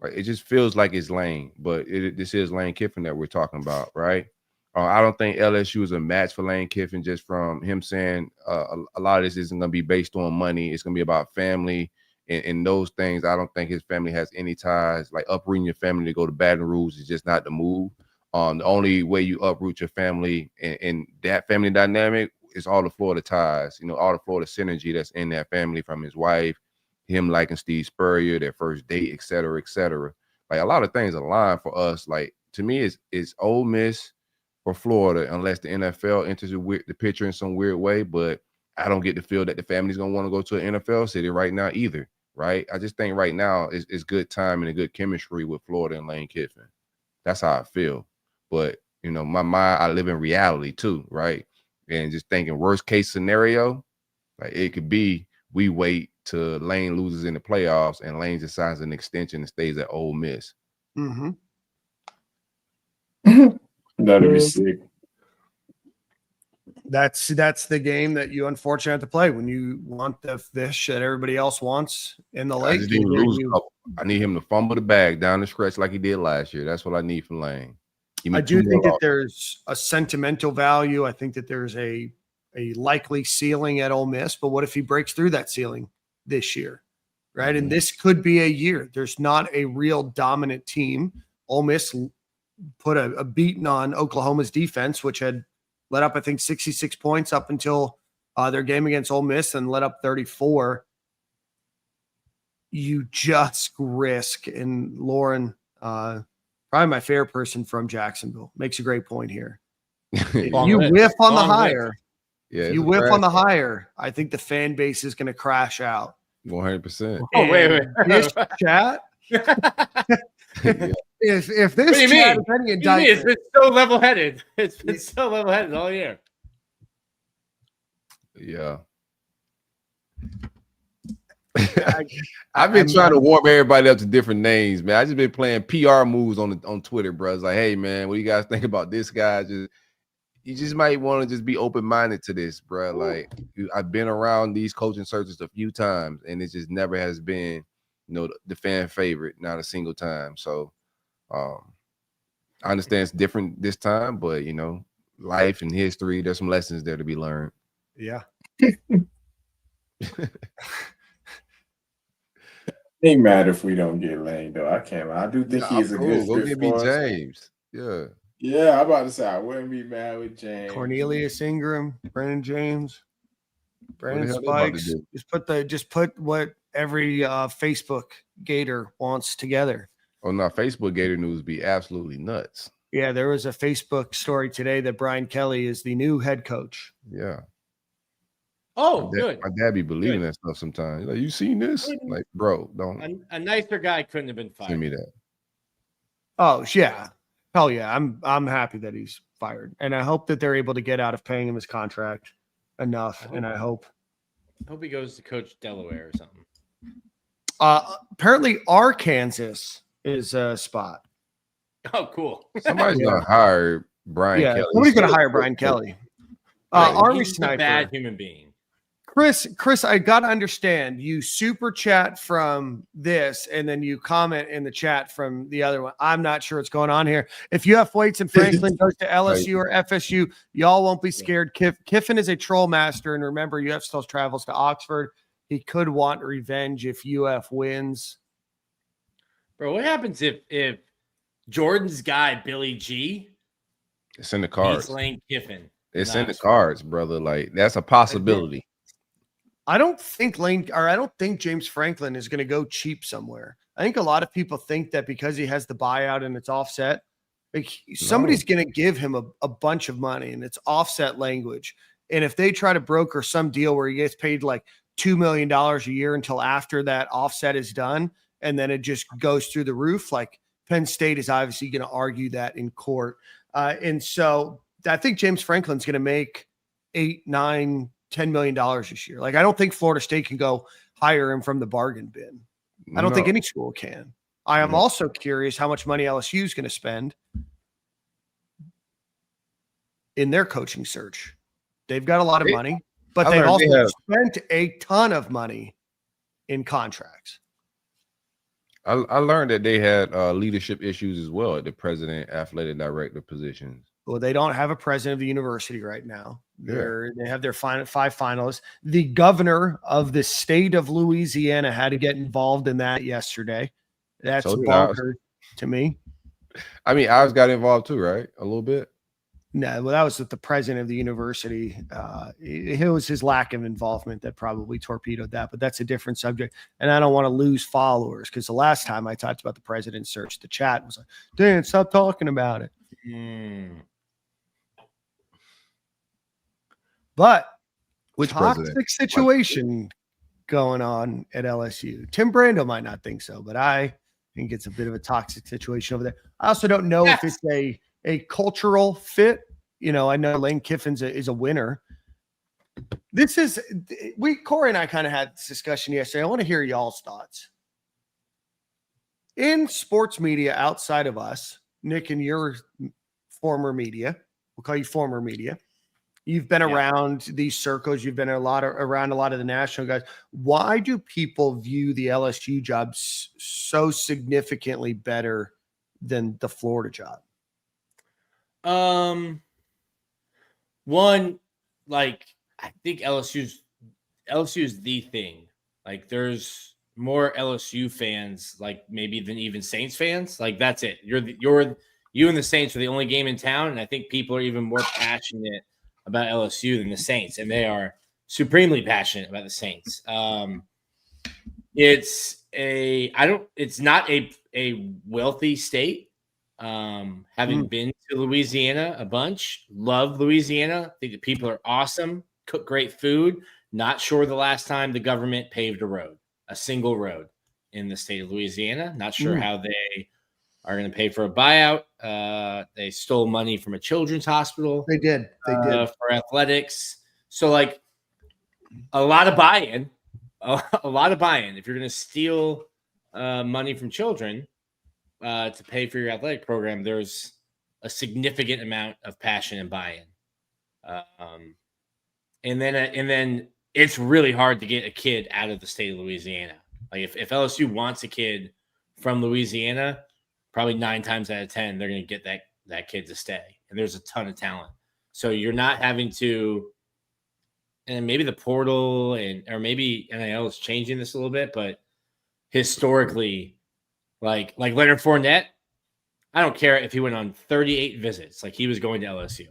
H: like it just feels like it's Lane, but this is Lane Kiffin that we're talking about, right? I don't think LSU is a match for Lane Kiffin, just from him saying a lot of this isn't going to be based on money. It's going to be about family and those things. I don't think his family has any ties. Like uprooting your family to go to Baton Rouge is just not the move. The only way you uproot your family and that family dynamic is all the Florida ties, all the Florida synergy that's in that family, from his wife, him liking Steve Spurrier, their first date, et cetera, et cetera. Like a lot of things align for us. Like to me, it's Ole Miss for Florida, unless the NFL enters the picture in some weird way. But I don't get the feel that the family's gonna want to go to an NFL city right now either. Right? I just think right now it's good time and a good chemistry with Florida and Lane Kiffin. That's how I feel. But my mind, I live in reality too, right? And just thinking worst case scenario, like it could be we wait till Lane loses in the playoffs and Lane just signs an extension and stays at Ole Miss.
D: Mm-hmm.
I: That'd be sick.
D: That's the game that you unfortunately have to play when you want the fish that everybody else wants in the lake.
H: I need him to fumble the bag down the stretch like he did last year. That's what I need from Lane.
D: I do think that there's a sentimental value. I think that there's a likely ceiling at Ole Miss, but what if he breaks through that ceiling this year, right?
H: Mm-hmm.
D: And this could be a year. There's not a real dominant team. Ole Miss put a beating on Oklahoma's defense, which had let up, I think, 66 points up until their game against Ole Miss, and let up 34. You just risk, and Lauren, probably my favorite person from Jacksonville, makes a great point here. If you whiff on the hire, you whiff on the hire, I think the fan base is going to crash out.
H: 100%.
F: Oh, wait.
D: This chat. If this
F: what do you
D: chat
F: mean?
D: is any
F: It's been so level-headed. It's been so level-headed all year.
H: Yeah. I've been trying to warm everybody up to different names, man. I just been playing PR moves on Twitter, bro. It's like, hey, man, what do you guys think about this guy? You just might want to just be open-minded to this, bro. Like, I've been around these coaching searches a few times, and it just never has been, the fan favorite, not a single time. So, I understand it's different this time, but life and history, there's some lessons there to be learned.
D: Yeah.
I: Ain't mad if we don't get Lane though. I can't. I do think he's a good fit for us.
H: James.
I: Yeah. I'm about to say I wouldn't be mad with James.
D: Cornelius Ingram, Brandon James, Brandon Spikes. Just put what every Facebook Gator wants together.
H: Oh no, Facebook Gator news be absolutely nuts.
D: Yeah, there was a Facebook story today that Brian Kelly is the new head coach.
H: Yeah.
F: Oh, good.
H: My dad be believing that stuff sometimes. Like, you seen this? Like, bro, don't.
F: A nicer guy couldn't have been fired.
H: Send me that.
D: Oh yeah, hell yeah. I'm happy that he's fired, and I hope that they're able to get out of paying him his contract enough. I hope
F: he goes to coach Delaware or something.
D: Apparently Arkansas is a spot.
F: Oh, cool.
H: Somebody's gonna hire Brian Kelly.
D: Somebody's gonna hire Brian Kelly. Army Sniper,
F: a bad human being.
D: Chris, I gotta understand. You super chat from this, and then you comment in the chat from the other one. I'm not sure what's going on here. If UF Waits and Franklin goes to LSU or FSU, y'all won't be scared. Kiffin is a troll master, and remember, UF still travels to Oxford. He could want revenge if UF wins.
F: Bro, what happens if Jordan's guy Billy G?
H: It's in the cards.
F: Lane Kiffin.
H: It's in the cards, brother. Like, that's a possibility.
D: I don't think James Franklin is going to go cheap somewhere. I think a lot of people think that because he has the buyout and it's offset, somebody's going to give him a bunch of money and it's offset language. And if they try to broker some deal where he gets paid like $2 million a year until after that offset is done, and then it just goes through the roof, like Penn State is obviously going to argue that in court. And so I think James Franklin's going to make $8, $9, $10 million this year. Like, I don't think Florida State can go hire him from the bargain bin. I don't think any school can. I am also curious how much money LSU is going to spend in their coaching search. They've got a lot of money, but they've also spent a ton of money in contracts.
H: I learned that they had leadership issues as well at the president, athletic director positions.
D: Well, they don't have a president of the university right now. They have their 5 finalists. The governor of the state of Louisiana had to get involved in that yesterday. That's bonkers to me.
H: I mean, I got involved too, right? A little bit.
D: No, well, that was with the president of the university. It was his lack of involvement that probably torpedoed that, but that's a different subject. And I don't want to lose followers because the last time I talked about the president's search, the chat was like, Dan, stop talking about it. But
H: which
D: toxic situation going on at LSU. Tim Brando might not think so, but I think it's a bit of a toxic situation over there. I also don't know if it's a cultural fit. You know, I know Lane Kiffin is a winner. Corey and I kind of had this discussion yesterday. I want to hear y'all's thoughts. In sports media outside of us, Nick, and your former media, we'll call you former media. You've been around these circles. You've been around a lot of the national guys. Why do people view the LSU job so significantly better than the Florida job?
F: One, like, I think LSU is the thing. Like, there's more LSU fans, like, maybe than even Saints fans. Like, that's it. You and the Saints are the only game in town, and I think people are even more passionate about LSU than the Saints, and they are supremely passionate about the Saints. It's not a wealthy state. Having been to Louisiana a bunch, love Louisiana. I think the people are awesome, cook great food. Not sure the last time the government paved a single road in the state of Louisiana. Not sure how they are going to pay for a buyout. They stole money from a children's hospital.
D: They did
F: for athletics. So, like, a lot of buy-in. A lot of buy-in. If you're going to steal money from children to pay for your athletic program, there's a significant amount of passion and buy-in. And then it's really hard to get a kid out of the state of Louisiana. Like, if LSU wants a kid from Louisiana, probably 9 times out of 10, they're going to get that kid to stay. And there's a ton of talent. So you're not having to, and maybe the portal or maybe NIL is changing this a little bit, but historically, like Leonard Fournette, I don't care if he went on 38 visits, like, he was going to LSU.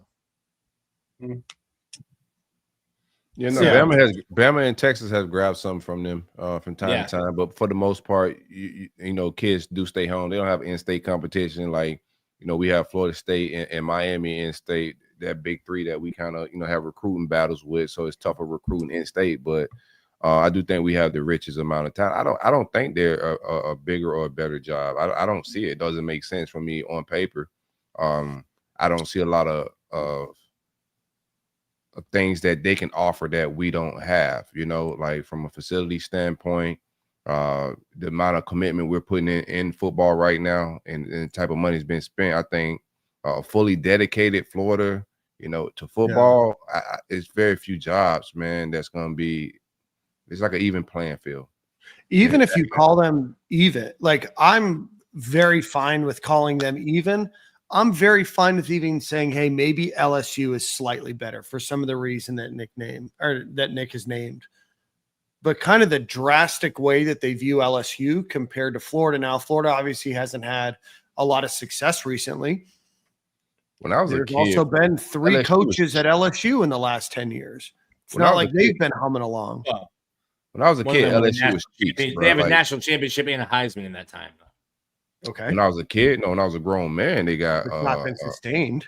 H: Bama and Texas has grabbed some from them from time to time, but for the most part, you know, kids do stay home. They don't have in-state competition like, you know, we have Florida State and Miami in-state, that big three that we kind of, you know, have recruiting battles with. So it's tougher recruiting in-state, but I do think we have the richest amount of talent. I don't think they're a bigger or a better job. I don't see it. It doesn't make sense for me on paper. I don't see a lot of things that they can offer that we don't have, you know, like from a facility standpoint, the amount of commitment we're putting in football right now and the type of money has been spent. I think fully dedicated Florida, you know, to football, it's very few jobs, man, that's going to be, it's like an even playing field.
D: Even if you call them even, like, I'm very fine with calling them even. I'm very fine with even saying, hey, maybe LSU is slightly better for some of the reason that Nick has named. But kind of the drastic way that they view LSU compared to Florida. Now, Florida obviously hasn't had a lot of success recently.
H: When I was
D: There's also been 3 coaches at LSU in the last 10 years. It's not like they've been humming along.
H: When I was a
F: One of
H: kid,
F: them won a
H: LSU was cheap.
F: They have a national championship and a Heisman in that time.
D: Okay.
H: When I was a kid, no, when I was a grown man, they got
D: It's not been sustained.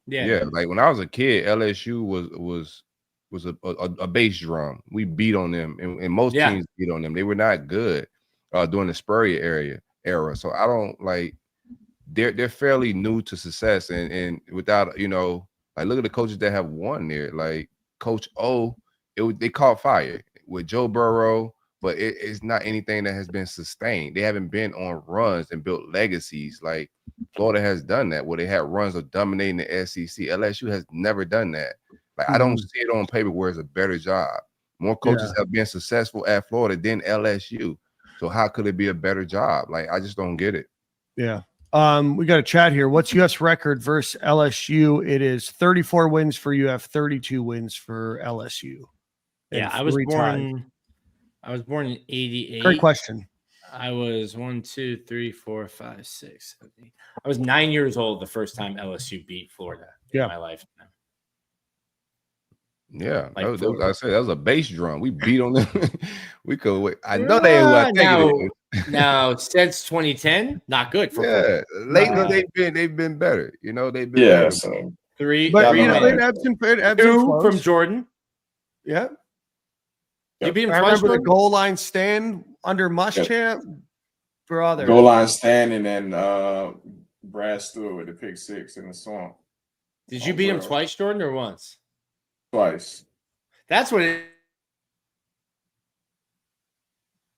H: Yeah, like when I was a kid, LSU was a bass drum. We beat on them, and most teams beat on them. They were not good during the Spurrier era. So I don't like they're fairly new to success, and without like look at the coaches that have won there. Like Coach O, they caught fire with Joe Burrow, but it's not anything that has been sustained. They haven't been on runs and built legacies like Florida has done that, where they had runs of dominating the SEC. LSU has never done that. Like I don't see it on paper where it's a better job. More coaches have been successful at Florida than LSU. So how could it be a better job? Like I just don't get it.
D: Yeah. We got a chat here. What's US record versus LSU? It is 34 wins for UF, 32 wins for LSU.
F: Yeah, I was born in 88.
D: Great question.
F: I was 1, 2, 3, 4, 5, 6, 7, 8. I was 9 years old the first time LSU beat Florida in my lifetime.
H: Yeah,
F: Like
H: I said that was a bass drum. We beat on them. We could wait. I know they were
F: now since 2010, not good for
H: lately they've been better. They've been better.
I: So
F: three,
D: but
F: three
D: two
F: from Jordan.
D: Yeah.
F: You beat him
D: I
F: twice.
D: remember the goal line stand under Muschamp. Brother.
I: Goal line stand and then Brad Stewart with the pick six in the swamp.
F: Did you beat him twice, Jordan, or once?
I: Twice.
F: That's what it.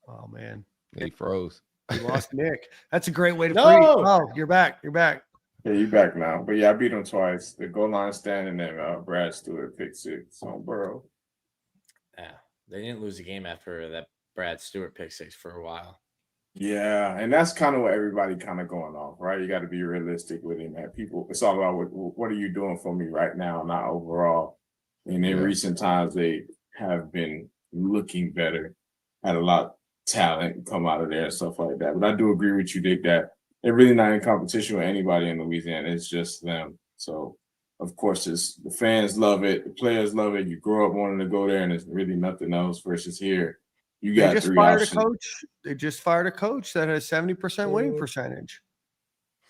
D: Oh man,
H: he froze.
D: We lost Nick. That's a great way to
F: No!
D: free. Oh, you're back. You're back.
I: Yeah, you back now. But yeah, I beat him twice. The goal line stand and then Brad Stewart pick six on Burrow.
F: Yeah, they didn't lose a game after that Brad Stewart pick six for a while.
I: Yeah, and that's kind of what everybody kind of going off, right? You got to be realistic with it, man. People, it's all about what are you doing for me right now, not overall. And in recent times, they have been looking better, had a lot of talent come out of there and stuff like that. But I do agree with you, Dick, that they're really not in competition with anybody in Louisiana. It's just them. So, of course, the fans love it. The players love it. You grow up wanting to go there, and there's really nothing else versus here. You got
D: just fired a coach. They just fired a coach that has 70% winning percentage.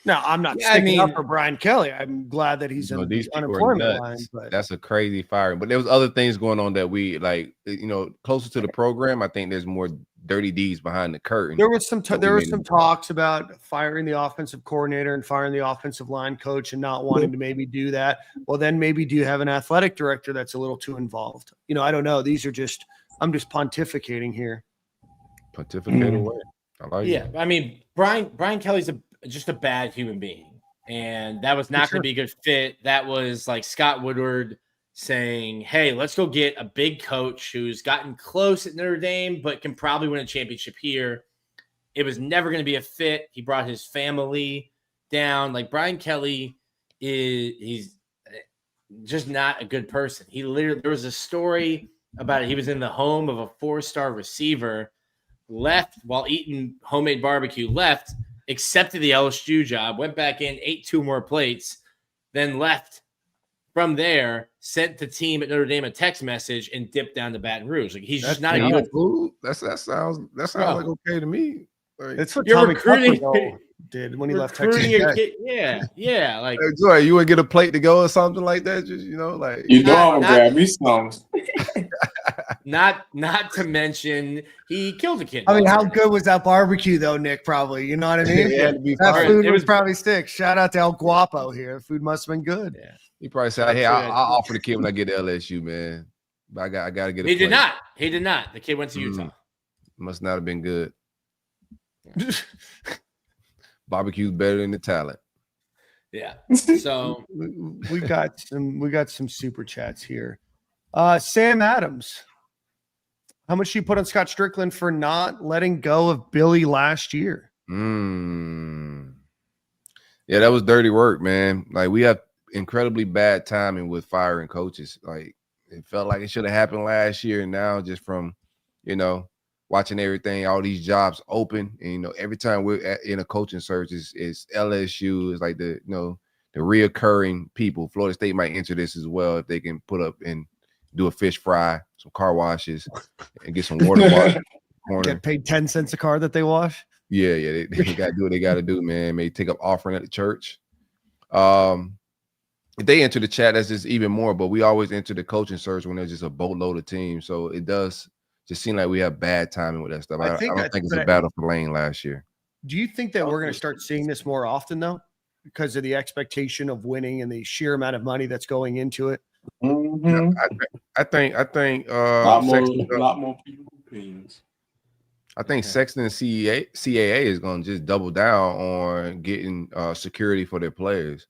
D: Now, I'm not sticking up for Brian Kelly. I'm glad that he's in the unemployment line. But
H: that's a crazy firing. But there was other things going on that we closer to the program. I think there's more dirty deeds behind the curtain.
D: There was some talks about firing the offensive coordinator and firing the offensive line coach and not wanting to maybe do that. Well, then maybe do you have an athletic director that's a little too involved? I don't know. These are just I'm just pontificating here.
H: Pontificate away. I like it.
F: I mean, Brian Kelly's just a bad human being, and that was not going to be a good fit. That was like Scott Woodward saying, "Hey, let's go get a big coach who's gotten close at Notre Dame, but can probably win a championship here." It was never going to be a fit. He brought his family down. Like Brian Kelly he's just not a good person. There was a story about it. He was in the home of a 4-star receiver, left while eating homemade barbecue, accepted the LSU job, went back in, ate 2 more plates, then left from there, sent the team at Notre Dame a text message, and dipped down to Baton Rouge. Like he's just not a good
H: food. That sounds like okay to me. Like,
D: that's what
F: you're
D: Tommy
F: recruiting
D: did when he left Texas
F: Tech. Yeah. Like
H: hey, Joy, you would get a plate to go or something like that. Just like
I: you don't grab me some.
F: Not to mention he killed a kid.
D: I mean, how good was that barbecue though, Nick? Probably, you know what I mean? That food was probably sick. Shout out to El Guapo here. Food must have been good.
F: Yeah.
H: He probably said, "Hey, I'll offer the kid when I get to LSU, man. But I got to get."
F: He did not. He did not. The kid went to Utah.
H: Must not have been good. Barbecue's better than the talent.
F: Yeah. So
D: we got some super chats here. Sam Adams, how much you put on Scott Stricklin for not letting go of Billy last year?
H: Yeah, that was dirty work, man. Like we have incredibly bad timing with firing coaches. Like it felt like it should have happened last year, and now just from watching everything, all these jobs open, and every time we're in a coaching search, is LSU, is like the reoccurring people. Florida State might enter this as well if they can put up and do a fish fry, some car washes, and get some water bottle.
D: Get paid 10 cents a car that they wash.
H: Yeah, they got to do what they got to do, man. Maybe take up offering at the church. If they enter the chat, that's just even more. But we always enter the coaching search when there's just a boatload of teams. So it does just seem like we have bad timing with that stuff. I don't think it's a battle for Lane last year.
D: Do you think that we're going to start seeing this more often, though, because of the expectation of winning and the sheer amount of money that's going into it?
I: Mm-hmm.
H: I think
I: a lot more people opinions.
H: I think Sexton and CAA is going to just double down on getting security for their players.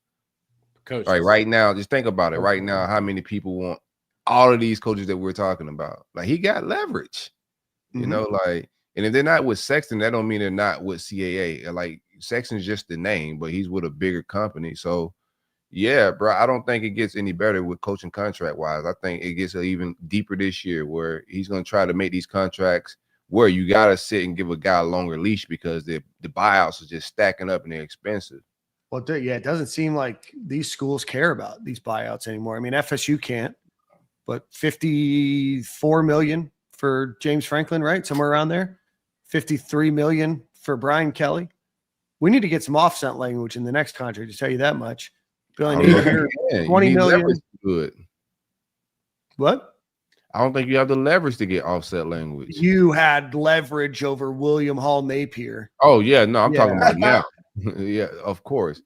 F: Coaches.
H: Like right now, just think about it. Right now, how many people want all of these coaches that we're talking about? Like he got leverage, you know, like, and if they're not with Sexton, that don't mean they're not with CAA. Like Sexton's just the name, but he's with a bigger company. So yeah, bro, I don't think it gets any better with coaching contract wise. I think it gets even deeper this year where he's going to try to make these contracts where you got to sit and give a guy a longer leash because the buyouts are just stacking up and they're expensive.
D: Well, yeah, it doesn't seem like these schools care about these buyouts anymore. I mean, FSU can't, but $54 million for James Franklin, right? Somewhere around there. $53 million for Brian Kelly. We need to get some offset language in the next contract, to tell you that much. Billy Napier, $20 million.
H: Good.
D: What?
H: I don't think you have the leverage to get offset language.
D: You had leverage over William Hall Napier.
H: Oh yeah, no, I'm talking about now. Yeah, of course.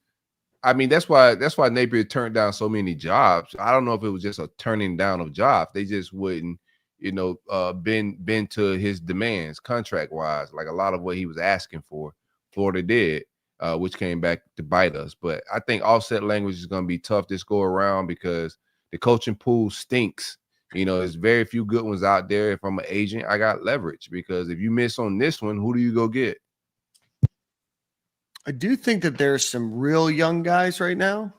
H: I mean, that's why Napier turned down so many jobs. I don't know if it was just a turning down of jobs. They just wouldn't, bend to his demands contract wise. Like a lot of what he was asking for, Florida did, which came back to bite us. But I think offset language is going to be tough this go around because the coaching pool stinks. There's very few good ones out there. If I'm an agent, I got leverage because if you miss on this one, who do you go get?
D: I do think that there's some real young guys right now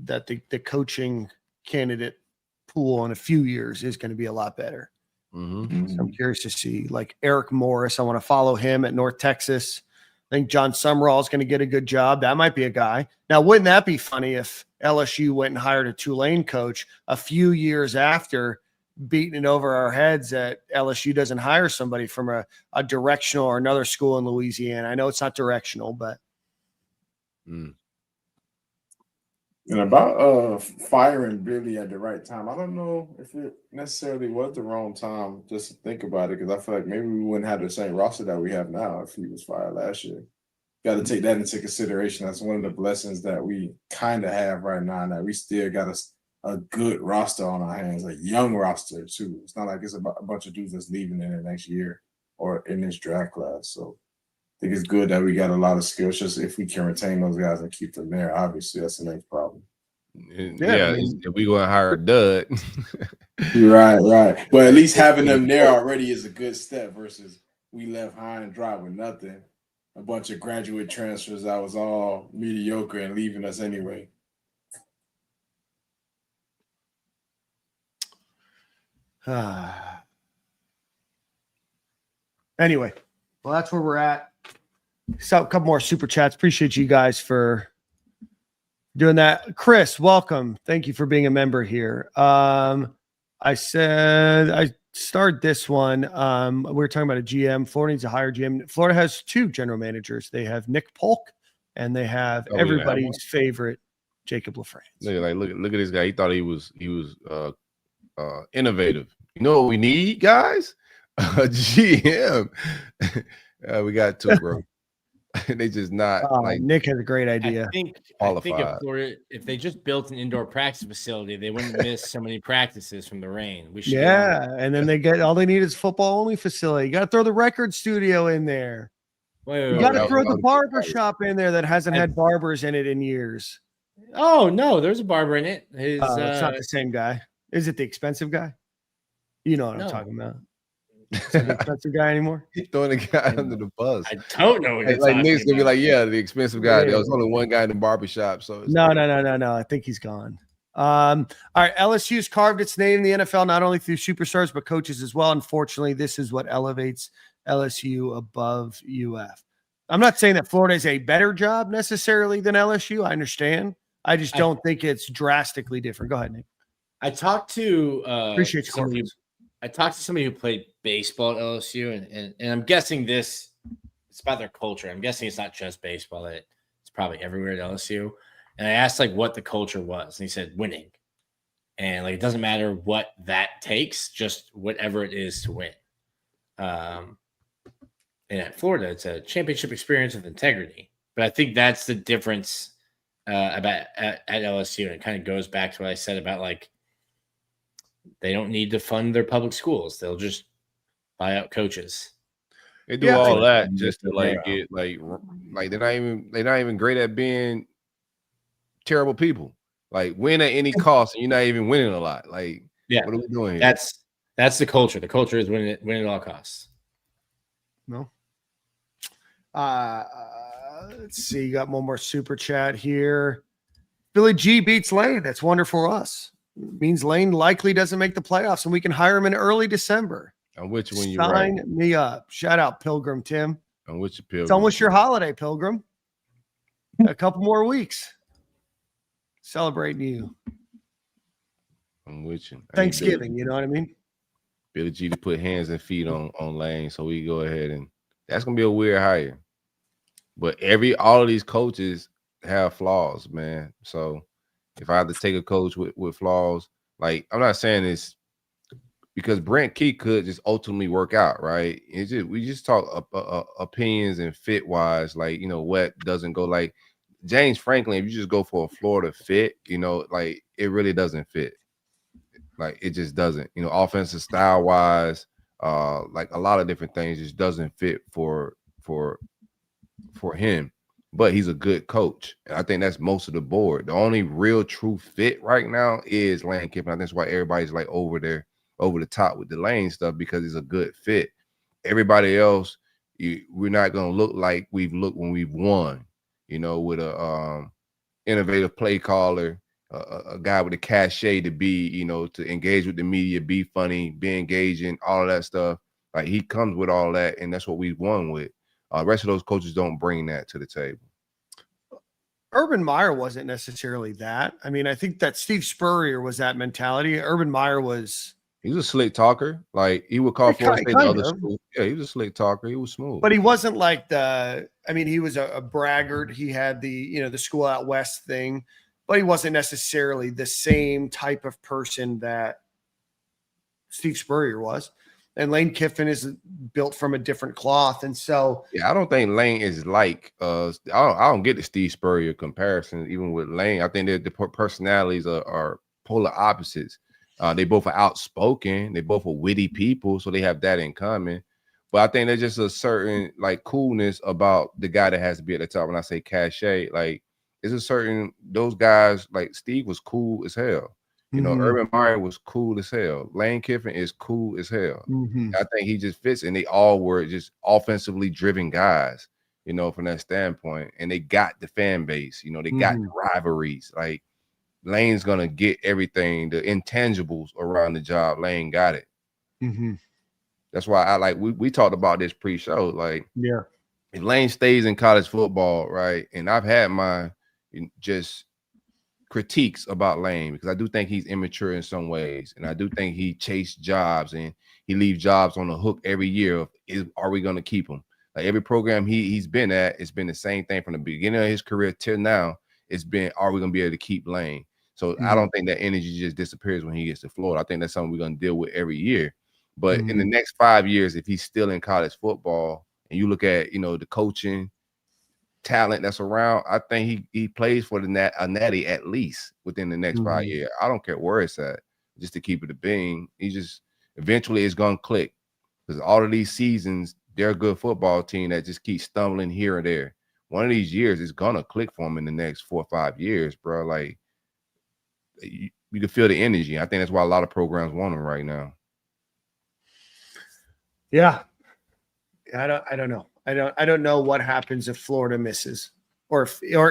D: that the coaching candidate pool in a few years is going to be a lot better.
H: Mm-hmm.
D: So I'm curious to see, like Eric Morris. I want to follow him at North Texas. I think John Summerall is going to get a good job. That might be a guy. Now, wouldn't that be funny if LSU went and hired a Tulane coach a few years after beating it over our heads that LSU doesn't hire somebody from a directional or another school in Louisiana? I know it's not directional, but.
I: And about firing Billy at the right time, I don't know if it necessarily was the wrong time just to think about it, because I feel like maybe we wouldn't have the same roster that we have now if he was fired last year. Got to take that into consideration. That's one of the blessings that we kind of have right now, that we still got a good roster on our hands, a young roster too. It's not like it's a bunch of dudes that's leaving in the next year or in this draft class. So I think it's good that we got a lot of skills. Just if we can retain those guys and keep them there, obviously that's the next problem.
H: Yeah, if we go and hire a dud.
I: Right. But at least having them there already is a good step versus we left high and dry with nothing. A bunch of graduate transfers that was all mediocre and leaving us anyway.
D: Anyway, well, that's where we're at. So a couple more super chats. Appreciate you guys for doing that. Chris, welcome. Thank you for being a member here. I said I start this one. We were talking about a GM. Florida needs a higher GM. Florida has two general managers. They have Nick Polk and they have everybody's favorite Jacob LaFrance.
H: Like look at this guy. He thought he was innovative. You know what we need, guys? A GM. We got two, bro. They just not like
D: Nick has a great idea.
F: I think if Florida, if they just built an indoor practice facility, they wouldn't miss so many practices from the rain.
D: And then they get all they need is football only facility. You got to throw the record studio in there. You got to throw the barber shop in there that hasn't had barbers in it in years.
F: Oh no, there's a barber in it.
D: It's not the same guy. Is it the expensive guy? You know what I'm talking about. Is it the expensive guy anymore?
H: He's throwing the guy under the bus.
F: I don't know.
H: Like Nick's gonna be like, yeah, the expensive guy. There was only one guy in the barbershop. So
D: no. I think he's gone. All right. LSU's carved its name in the NFL, not only through superstars, but coaches as well. Unfortunately, this is what elevates LSU above UF. I'm not saying that Florida is a better job necessarily than LSU. I understand. I just don't think it's drastically different. Go ahead, Nick.
F: I talked to
D: Appreciate your
F: somebody.
D: comments.
F: I talked to somebody who played baseball at LSU, and I'm guessing it's about their culture. I'm guessing it's not just baseball; that it's probably everywhere at LSU. And I asked like what the culture was, and he said winning, and like it doesn't matter what that takes, just whatever it is to win. And at Florida, it's a championship experience with integrity. But I think that's the difference about at LSU, and it kind of goes back to what I said about like they don't need to fund their public schools; they'll just buy out coaches.
H: They do all that just to like get like they're not even great at being terrible people. Like win at any cost, and you're not even winning a lot. Like,
F: yeah,
H: what are we doing here?
F: That's the culture. The culture is winning at all costs.
D: No. Let's see. You got one more super chat here. Billy G beats Lane. That's wonderful for us. It means Lane likely doesn't make the playoffs, and we can hire him in early December.
H: On which one you
D: sign
H: right.
D: me up. Shout out Pilgrim Tim.
H: On which Pilgrim?
D: It's almost your holiday, Pilgrim. A couple more weeks. Celebrating you.
H: I'm with you.
D: Thanksgiving, you know what I mean?
H: Billy G to put hands and feet on Lane, so we go ahead and that's gonna be a weird hire. But all of these coaches have flaws, man. So if I have to take a coach with flaws, like I'm not saying this because Brent Key could just ultimately work out, right? We just talk opinions and fit wise, like what doesn't go. Like James Franklin, if you just go for a Florida fit, like it really doesn't fit. Like it just doesn't, offensive style wise, like a lot of different things just doesn't fit for him. But he's a good coach. And I think that's most of the board. The only real true fit right now is Lane Kiffin. I think that's why everybody's like over the top with the Lane stuff, because it's a good fit. Everybody else, we're not gonna look like we've looked when we've won, with a innovative play caller, a guy with a cachet to be, to engage with the media, be funny, be engaging, all of that stuff. Like he comes with all that, and that's what we've won with. The rest of those coaches don't bring that to the table.
D: Urban Meyer wasn't necessarily that. I mean, I think that Steve Spurrier was that mentality. Urban Meyer was.
H: He was a slick talker. Like he would call Florida State the other school. Yeah, he was a slick talker. He was smooth.
D: But he wasn't like he was a braggart. He had the school out west thing, but he wasn't necessarily the same type of person that Steve Spurrier was. And Lane Kiffin is built from a different cloth. And so
H: yeah, I don't think Lane is like I don't get the Steve Spurrier comparison even with Lane. I think that the personalities are polar opposites. They both are outspoken, they both are witty people, so they have that in common. But I think there's just a certain like coolness about the guy that has to be at the top. When I say cachet, like it's a certain those guys, like Steve was cool as hell. Urban Meyer was cool as hell. Lane Kiffin is cool as hell. I think he just fits, and they all were just offensively driven guys, from that standpoint. And they got the fan base, they got the rivalries. Like Lane's gonna get everything, the intangibles around the job. Lane got it. That's why I like we talked about this pre-show. Like,
D: yeah,
H: if Lane stays in college football, right? And I've had my just critiques about Lane because I do think he's immature in some ways, and I do think he chased jobs and he leaves jobs on the hook every year. Are we going to keep him? Like every program he's been at, it's been the same thing from the beginning of his career till now. It's been, are we going to be able to keep Lane? So I don't think that energy just disappears when he gets to Florida. I think that's something we're going to deal with every year. But in the next 5 years, if he's still in college football, and you look at the coaching talent that's around, I think he plays for a natty at least within the next 5 years. I don't care where it's at, just to keep it a being. He just eventually it's gonna click because all of these seasons they're a good football team that just keeps stumbling here and there. One of these years it's gonna click for him in the next 4 or 5 years, bro. Like you can feel the energy. I think that's why a lot of programs want him right now.
D: Yeah, I don't know. I don't know what happens if Florida misses or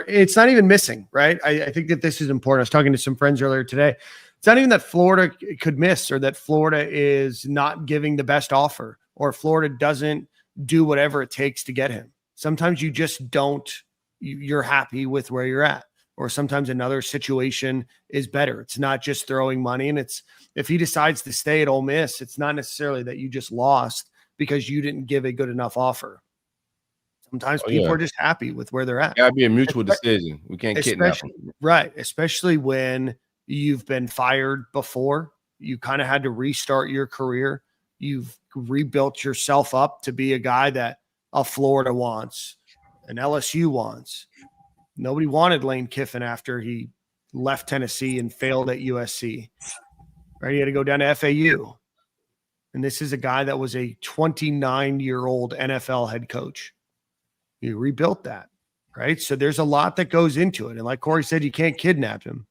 D: it's not even missing, right? I think that this is important. I was talking to some friends earlier today. It's not even that Florida could miss or that Florida is not giving the best offer or Florida doesn't do whatever it takes to get him. Sometimes you just don't, you're happy with where you're at or sometimes another situation is better. It's not just throwing money. And it's, if he decides to stay at Ole Miss, it's not necessarily that you just lost because you didn't give a good enough offer. Sometimes people are just happy with where they're at.
H: Gotta be a mutual decision. We can't kidnap them.
D: Right. Especially when you've been fired before. You kind of had to restart your career. You've rebuilt yourself up to be a guy that a Florida wants, an LSU wants. Nobody wanted Lane Kiffin after he left Tennessee and failed at USC. Right? He had to go down to FAU. And this is a guy that was a 29-year-old NFL head coach. You rebuilt that, right? So there's a lot that goes into it. And like Corey said, you can't kidnap him.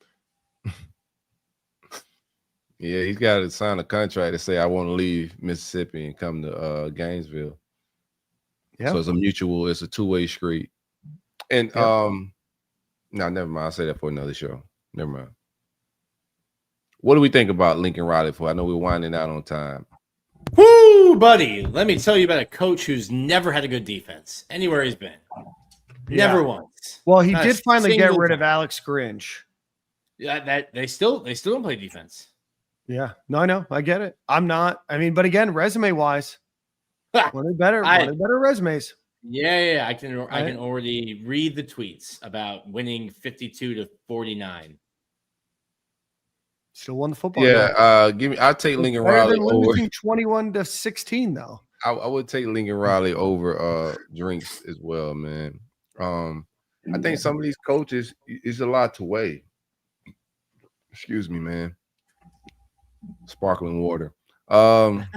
H: Yeah, he's got to sign a contract to say, I want to leave Mississippi and come to Gainesville. Yeah. So it's a two-way street. And no, never mind. I'll say that for another show. Never mind. What do we think about Lincoln Riley for? I know we're winding out on time.
F: Woo, buddy. Let me tell you about a coach who's never had a good defense anywhere he's been. Never once.
D: Well, he did finally get rid of Alex Grinch.
F: Yeah, that they still don't play defense.
D: Yeah. No, I know. I get it. But again, resume wise, one of the better resumes.
F: Yeah. I can already read the tweets about winning 52-49.
D: Still won the football.
H: Yeah, I'll take Lincoln Riley over
D: 21-16 though.
H: I would take Lincoln Riley over Drinks as well, man. I think some of these coaches is a lot to weigh. Excuse me, man. Sparkling water. Like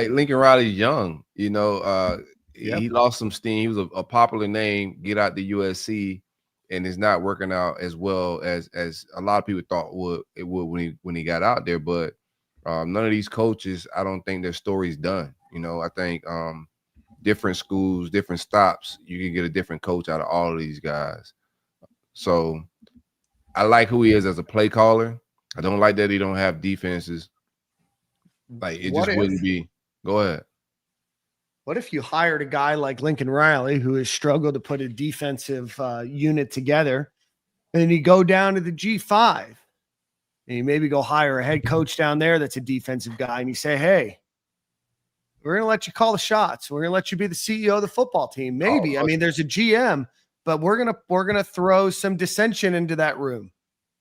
H: Lincoln Riley's young, he lost some steam. He was a popular name, get out the USC, and it's not working out as well as a lot of people thought it would when he got out there. But none of these coaches, I don't think their story's done. I think different schools, different stops, you can get a different coach out of all of these guys. So I like who he is as a play caller. I don't like that he don't have defenses. Like it just wouldn't be. Go ahead.
D: What if you hired a guy like Lincoln Riley who has struggled to put a defensive unit together, and you go down to the G5 and you maybe go hire a head coach down there that's a defensive guy, and you say, hey, we're going to let you call the shots. We're going to let you be the CEO of the football team. Maybe. There's a GM, but we're going to throw some dissension into that room.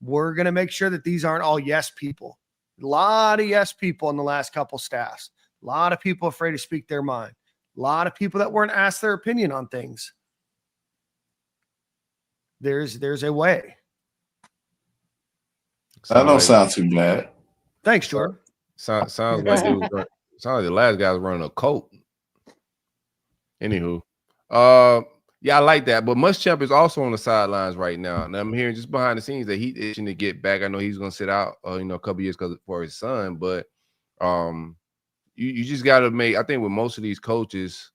D: We're going to make sure that these aren't all yes people. A lot of yes people in the last couple staffs. A lot of people afraid to speak their mind. A lot of people that weren't asked their opinion on things. There's a way.
I: That don't sound too bad.
D: Thanks, Jordan.
H: Sounds like the last guy was running a cult. Anywho, yeah, I like that. But Muschamp is also on the sidelines right now, and I'm hearing just behind the scenes that he's itching to get back. I know he's going to sit out, a couple years for his son, but you just got to make. I think with most of these coaches,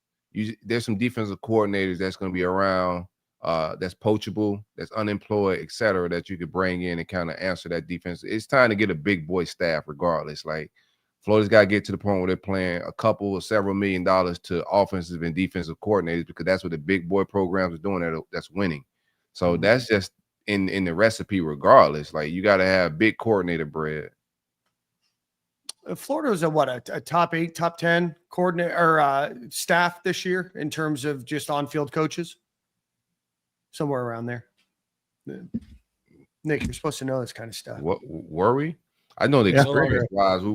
H: there's some defensive coordinators that's going to be around, that's poachable, that's unemployed, etc., that you could bring in and kind of answer that defense. It's time to get a big boy staff, regardless. Like Florida's got to get to the point where they're playing a couple or several $1 million to offensive and defensive coordinators, because that's what the big boy programs are doing. That's winning. So that's just in the recipe, regardless. Like you got to have big coordinator bread.
D: Florida was a top 8, top 10 coordinator or staff this year in terms of just on-field coaches, somewhere around there. Nick, you're supposed to know this kind of stuff.
H: What were we? I know the experience-wise, we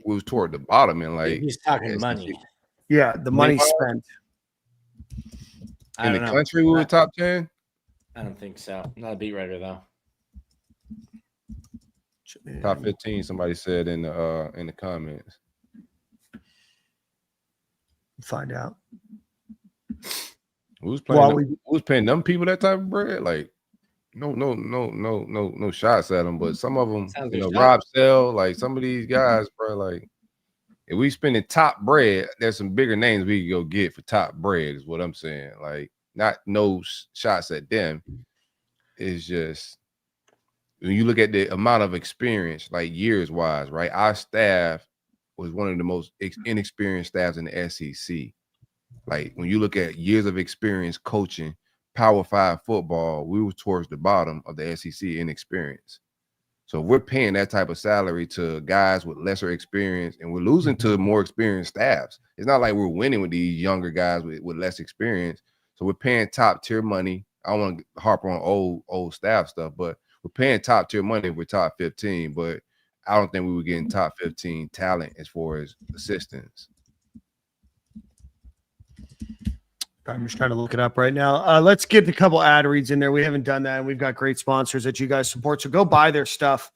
H: was toward the bottom, and like
F: he's talking money.
D: Yeah, the money spent
H: in the country. We were top 10.
F: I don't think so. Not a beat writer though.
H: Top 15. Somebody said in the comments.
D: Find out.
H: Who's playing? Who's paying them people that type of bread? Like. No shots at them, but some of them, Rob Sell, like some of these guys, bro, like if we spending top bread, there's some bigger names we could go get for top bread, is what I'm saying. Like, not no shots at them. It's just when you look at the amount of experience, like years wise, right? Our staff was one of the most inexperienced staffs in the SEC. Like when you look at years of experience coaching Power 5 football, we were towards the bottom of the SEC in experience. So if we're paying that type of salary to guys with lesser experience, and we're losing to more experienced staffs. It's not like we're winning with these younger guys with less experience. So we're paying top tier money. I don't want to harp on old staff stuff, but we're paying top tier money if we're top 15. But I don't think we were getting top 15 talent as far as assistants.
D: I'm just trying to look it up right now. Let's get a couple ad reads in there. We haven't done that, and we've got great sponsors that you guys support. So go buy their stuff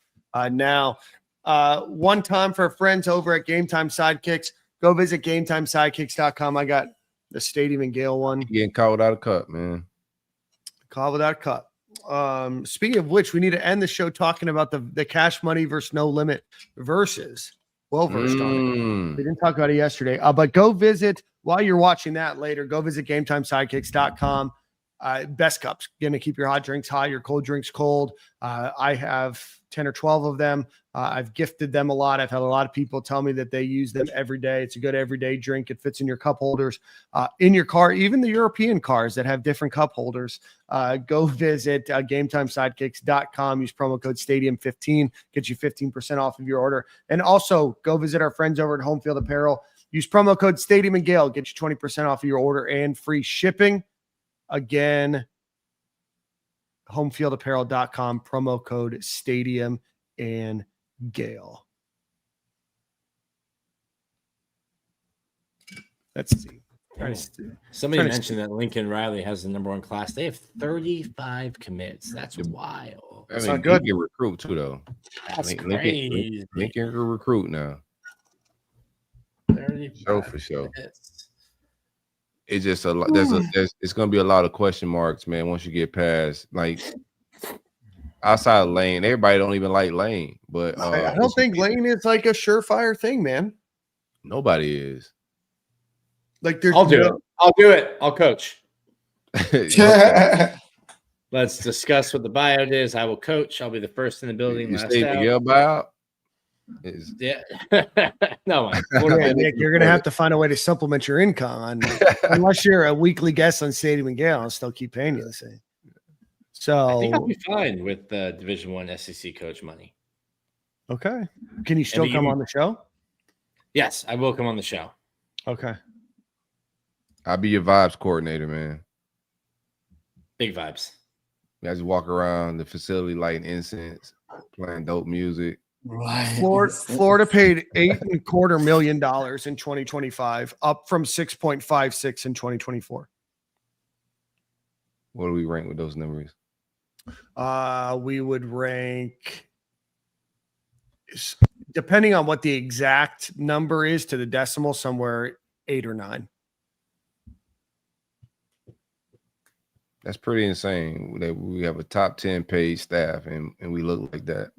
D: now. One time for our friends over at Game Time Sidekicks, go visit GameTimeSidekicks.com. I got the Stadium and Gale one.
H: Getting caught without a cup, man.
D: Caught without a cup. Speaking of which, we need to end the show talking about the cash money versus no limit versus. Well versed on it. We didn't talk about it yesterday, but go visit. While you're watching that later, go visit GameTimeSidekicks.com. Best cups, going to keep your hot drinks hot, your cold drinks cold. I have 10 or 12 of them. I've gifted them a lot. I've had a lot of people tell me that they use them every day. It's a good everyday drink. It fits in your cup holders, in your car, even the European cars that have different cup holders. Go visit GameTimeSidekicks.com. Use promo code Stadium15. Get you 15% off of your order. And also go visit our friends over at Home Field Apparel. Use promo code Stadium and Gale. Get you 20% off of your order and free shipping. Again, homefieldapparel.com, promo code Stadium and Gale. Let's see.
F: Somebody mentioned that Lincoln Riley has the #1 class. They have 35 commits. That's wild.
H: That's not good. Lincoln recruit too, though.
F: That's crazy.
H: Lincoln can recruit now. Show for sure. It's just a lot. It's gonna be a lot of question marks, man. Once you get past like outside of Lane, everybody don't even like Lane. But
D: I don't think Lane is like a surefire thing, man.
H: Nobody is.
D: Like
F: I'll do it. I'll coach. Let's discuss what the buyout is. I will coach. I'll be the first in the building.
H: You stay the Gale buyout?
F: Yeah. No,
D: Nick, you're gonna have to find a way to supplement your income unless you're a weekly guest on Stadium and Gale. I'll still keep paying you the same. So
F: I think I'll be fine with the Division I SEC coach money.
D: Okay. Can you still come on the show?
F: Yes, I will come on the show.
D: Okay.
H: I'll be your vibes coordinator, man.
F: Big vibes.
H: You guys walk around the facility lighting incense, playing dope music.
D: Right. Florida paid $8.25 million in 2025, up from 6.56 in 2024.
H: What do we rank with those numbers?
D: We would rank, depending on what the exact number is to the decimal, somewhere 8 or 9.
H: That's pretty insane that we have a top 10 paid staff and we look like that.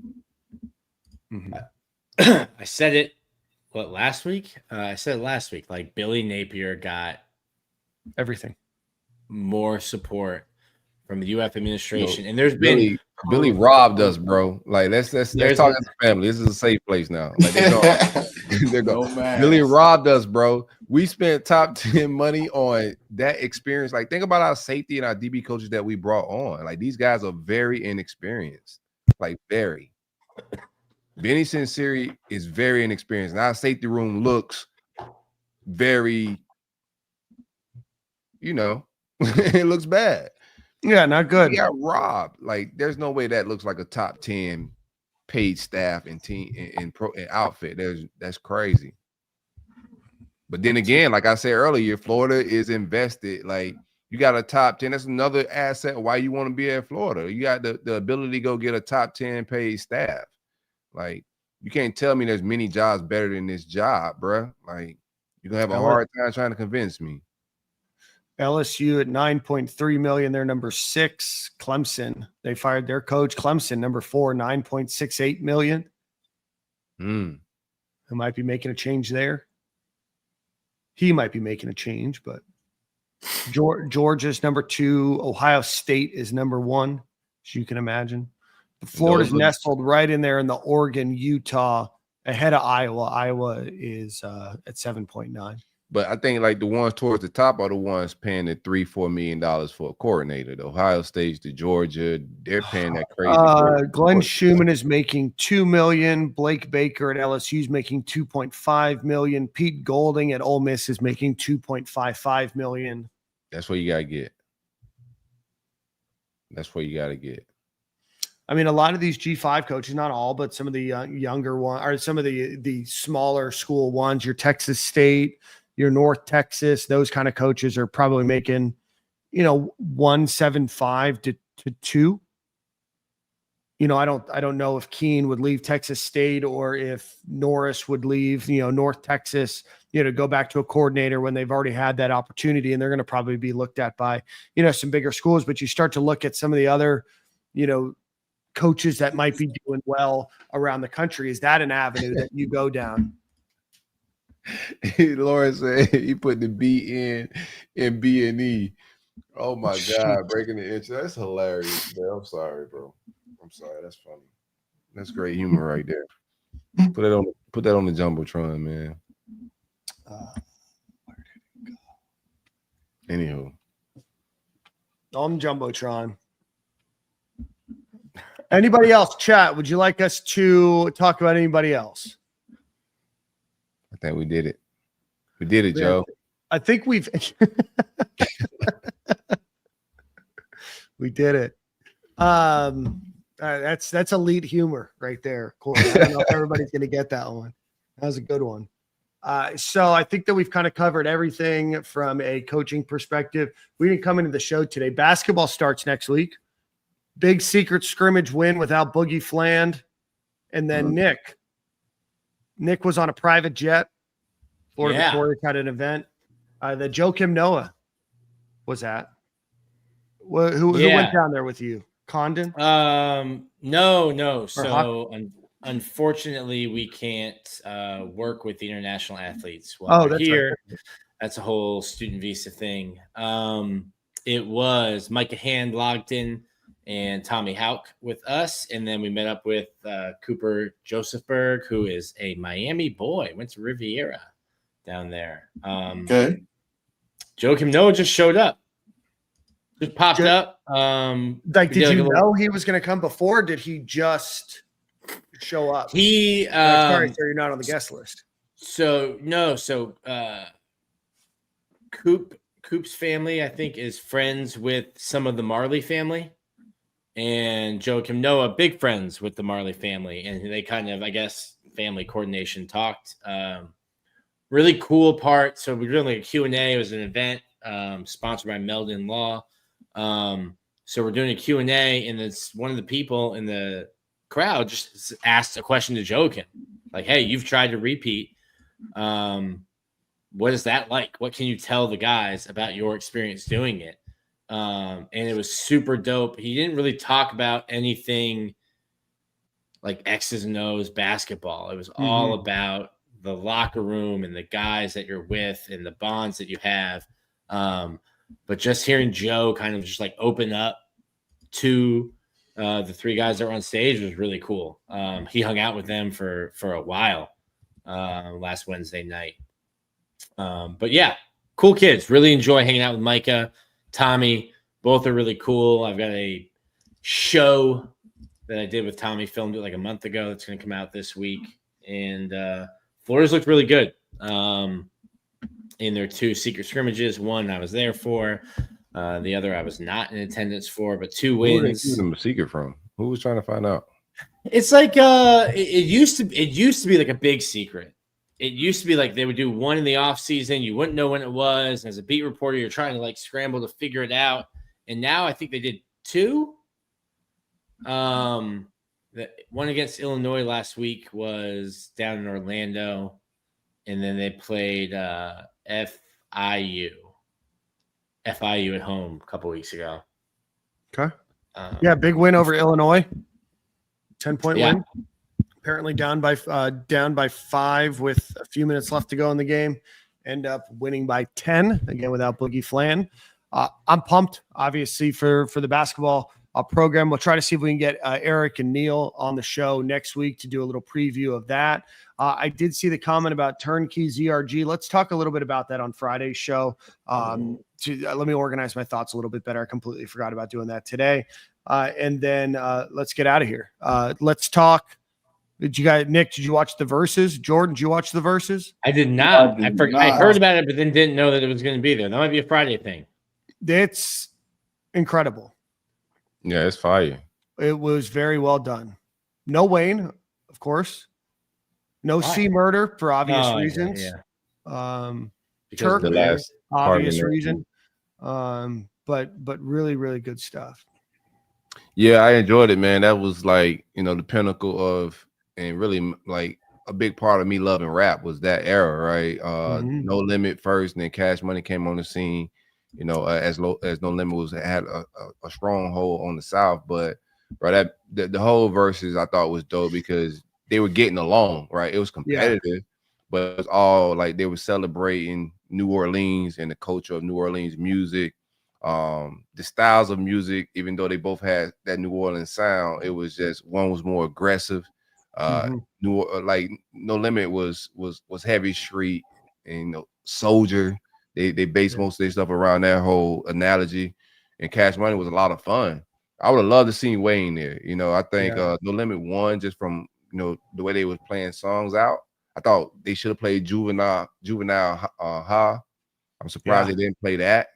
F: I said it last week? I said it last week. Like Billy Napier got
D: everything.
F: More support from the UF administration. And there's been
H: Billy robbed us, bro. Like let's talk as a family. This is a safe place now. Like they're going. Billy robbed us, bro. We spent top 10 money on that experience. Like think about our safety and our DB coaches that we brought on. Like these guys are very inexperienced. Like very. Benny Sinceri is very inexperienced. And our safety room looks very, it looks bad.
D: Yeah, not good.
H: We got robbed. Like, there's no way that looks like a top 10 paid staff and team and outfit. That's crazy. But then again, like I said earlier, Florida is invested. Like, you got a top 10. That's another asset why you want to be at Florida. You got the ability to go get a top 10 paid staff. Like, you can't tell me there's many jobs better than this job, bro. Like, you're going to have a hard time trying to convince me.
D: LSU at $9.3 million. They're number 6. Clemson, they fired their coach. Clemson, number 4, $9.68 million. Who might be making a change there? He might be making a change, but Georgia's number 2. Ohio State is number 1, as you can imagine. Florida's nestled right in there in the Oregon, Utah, ahead of Iowa. Iowa is at 7.9.
H: But I think like the ones towards the top are the ones paying the $3-4 million for a coordinator. The Ohio State, the Georgia, they're paying that crazy.
D: Glenn Schumann is making $2 million. Blake Baker at LSU is making $2.5 million. Pete Golding at Ole Miss is making $2.55 million.
H: That's what you gotta get. That's what you gotta get.
D: I mean, a lot of these G5 coaches, not all, but some of the younger ones, or some of the smaller school ones, your Texas State, your North Texas, those kind of coaches are probably making, 1.75 to 2. I don't know if Keene would leave Texas State or if Norris would leave, North Texas, to go back to a coordinator when they've already had that opportunity, and they're going to probably be looked at by, some bigger schools. But you start to look at some of the other, coaches that might be doing well around the country. Is that an avenue that you go down?
H: Lauren said he put the B in B and E. Oh my God, breaking the inch. That's hilarious, man. I'm sorry, bro. I'm sorry. That's funny. That's great humor right there. Put that on the Jumbotron, man. Where did it go? Anywho.
D: On Jumbotron. Anybody else? Chat, would you like us to talk about anybody else?
H: I think we did it. We did it, Joe.
D: I think we've we did it. That's elite humor right there, Corey. I don't know if everybody's gonna get that one. That was a good one. So I think that we've kind of covered everything from a coaching perspective. We didn't come into the show today. Basketball starts next week. Big secret scrimmage win without Boogie Fland. And then Nick was on a private jet. Florida Victorious had an event. The Joakim Noah was at. Who went down there with you? Condon?
F: No. So unfortunately, we can't work with the international athletes while we're here. Right. That's a whole student visa thing. It was Micah Hand logged in and Tommy Houck with us. And then we met up with Cooper Josephberg, who is a Miami boy, went to Riviera down there.
I: Okay.
F: Joakim Noah just showed up. Just popped up.
D: Did you know he was going to come before? Or did he just show up?
F: He
D: sorry, sir, you're not on the guest list.
F: So Coop's family, I think, is friends with some of the Marley family. And Joakim Noah, big friends with the Marley family. And they kind of, I guess, family coordination talked. Really cool part. So we're doing like a Q&A. It was an event sponsored by Meldon Law. So we're doing a Q&A, and it's one of the people in the crowd just asked a question to Joakim. Like, hey, you've tried to repeat. What is that like? What can you tell the guys about your experience doing it? And it was super dope. He didn't really talk about anything like X's and O's basketball. It was all about the locker room and the guys that you're with and the bonds that you have. But just hearing Joe kind of just like open up to the three guys that were on stage was really cool. He hung out with them for a while last Wednesday night. But yeah, cool kids. Really enjoy hanging out with Micah. Tommy, both are really cool. I've got a show that I did with Tommy, filmed it like a month ago. That's going to come out this week. And Florida's looked really good in their two secret scrimmages. One I was there for. The other I was not in attendance for, but 2 wins.
H: Who did they give them a secret from? Who was trying to find out?
F: It's like it used to be like a big secret. It used to be like they would do one in the off season. You wouldn't know when it was. And as a beat reporter, you're trying to like scramble to figure it out. And now I think they did 2. The one against Illinois last week was down in Orlando. And then they played FIU at home a couple weeks ago.
D: Okay. Big win over Illinois. 10-point win. Apparently down by 5 with a few minutes left to go in the game. End up winning by 10 again without Boogie Flan. I'm pumped, obviously, for the basketball program. We'll try to see if we can get Eric and Neil on the show next week to do a little preview of that. I did see the comment about Turnkey ZRG. Let's talk a little bit about that on Friday's show. Let me organize my thoughts a little bit better. I completely forgot about doing that today. And then let's get out of here. Let's talk. Nick, did you watch the Verses? Jordan, did you watch the Verses?
F: I did not. I heard about it, but then didn't know that it was going to be there. That might be a Friday thing.
D: It's incredible.
H: Yeah, it's fire.
D: It was very well done. No Wayne, of course. No C Murder for obvious reasons.
F: Yeah.
D: Turk,
H: the last
D: obvious reason. But really, really good stuff.
H: Yeah, I enjoyed it, man. That was like, the pinnacle of, and really like a big part of me loving rap was that era, right? No Limit first, and then Cash Money came on the scene. As No Limit had a stronghold on the South, but bro, the whole Verses I thought was dope because they were getting along, right? It was competitive, but it was all like they were celebrating New Orleans and the culture of New Orleans music. The styles of music, even though they both had that New Orleans sound, it was just one was more aggressive. Like No Limit was heavy street, and Soldier. They based most of their stuff around that whole analogy, and Cash Money was a lot of fun. I would have loved to see Wayne there. I think No Limit won just from the way they was playing songs out. I thought they should have played Juvenile Ha. I'm surprised they didn't play that.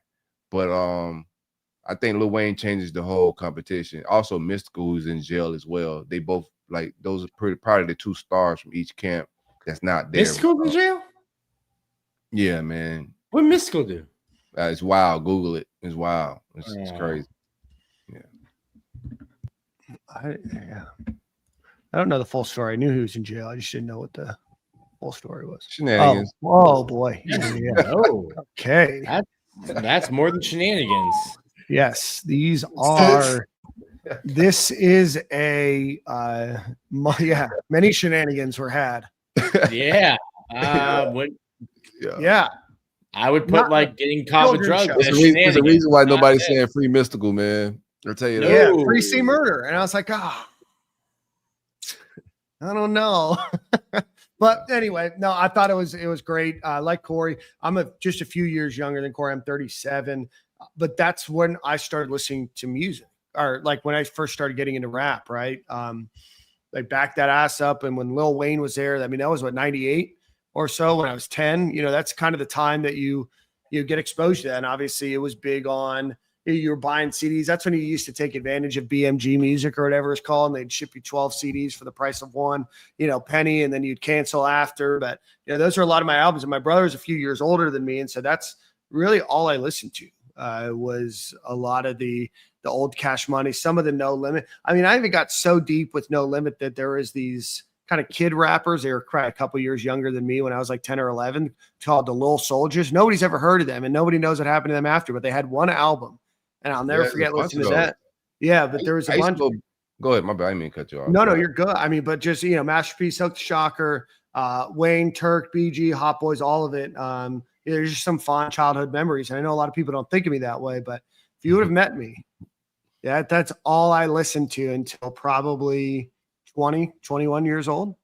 H: But I think Lil Wayne changes the whole competition. Also, Mystical, who's in jail as well. They both like those are probably the two stars from each camp that's not there.
F: Mystical in jail?
H: Yeah, man.
F: What Mystical do?
H: It's wild. Google it. It's wild. It's crazy.
D: I don't know the full story. I knew he was in jail. I just didn't know what the full story was.
H: Shenanigans.
D: Oh boy. Yeah. Okay.
F: That's more than shenanigans.
D: Yes, these are. This is a many shenanigans were had.
F: Yeah.
D: Yeah.
F: I would put getting caught with drugs.
H: There's a reason why nobody's saying free Mystical, man. I'll tell you that.
D: Yeah, free C Murder. And I was like, I don't know. But anyway, no, I thought it was great. Like Corey, I'm just a few years younger than Corey. I'm 37, but that's when I started listening to music, or like when I first started getting into rap, right? Like back that ass up, and when Lil Wayne was there, I mean, that was what 98 or so when I was 10. That's kind of the time that you get exposed to that. And obviously, it was big on. You were buying CDs. That's when you used to take advantage of BMG Music or whatever it's called. And they'd ship you 12 CDs for the price of one, penny, and then you'd cancel after. But, those are a lot of my albums. And my brother's a few years older than me. And so that's really all I listened to was a lot of the old Cash Money, some of the No Limit. I mean, I even got so deep with No Limit that there was these kind of kid rappers. They were a couple years younger than me when I was like 10 or 11, called the Lil Soldiers. Nobody's ever heard of them, and nobody knows what happened to them after. But they had one album. And I'll never forget listening to that. Yeah, but there was a bunch.
H: Go ahead, my bad. I didn't mean to cut you off.
D: No, you're good. I mean, but just Masterpiece, Hook the Shocker, Wayne, Turk, BG, Hot Boys, all of it. There's just some fond childhood memories. And I know a lot of people don't think of me that way, but if you would have met me, that's all I listened to until probably 20, 21 years old.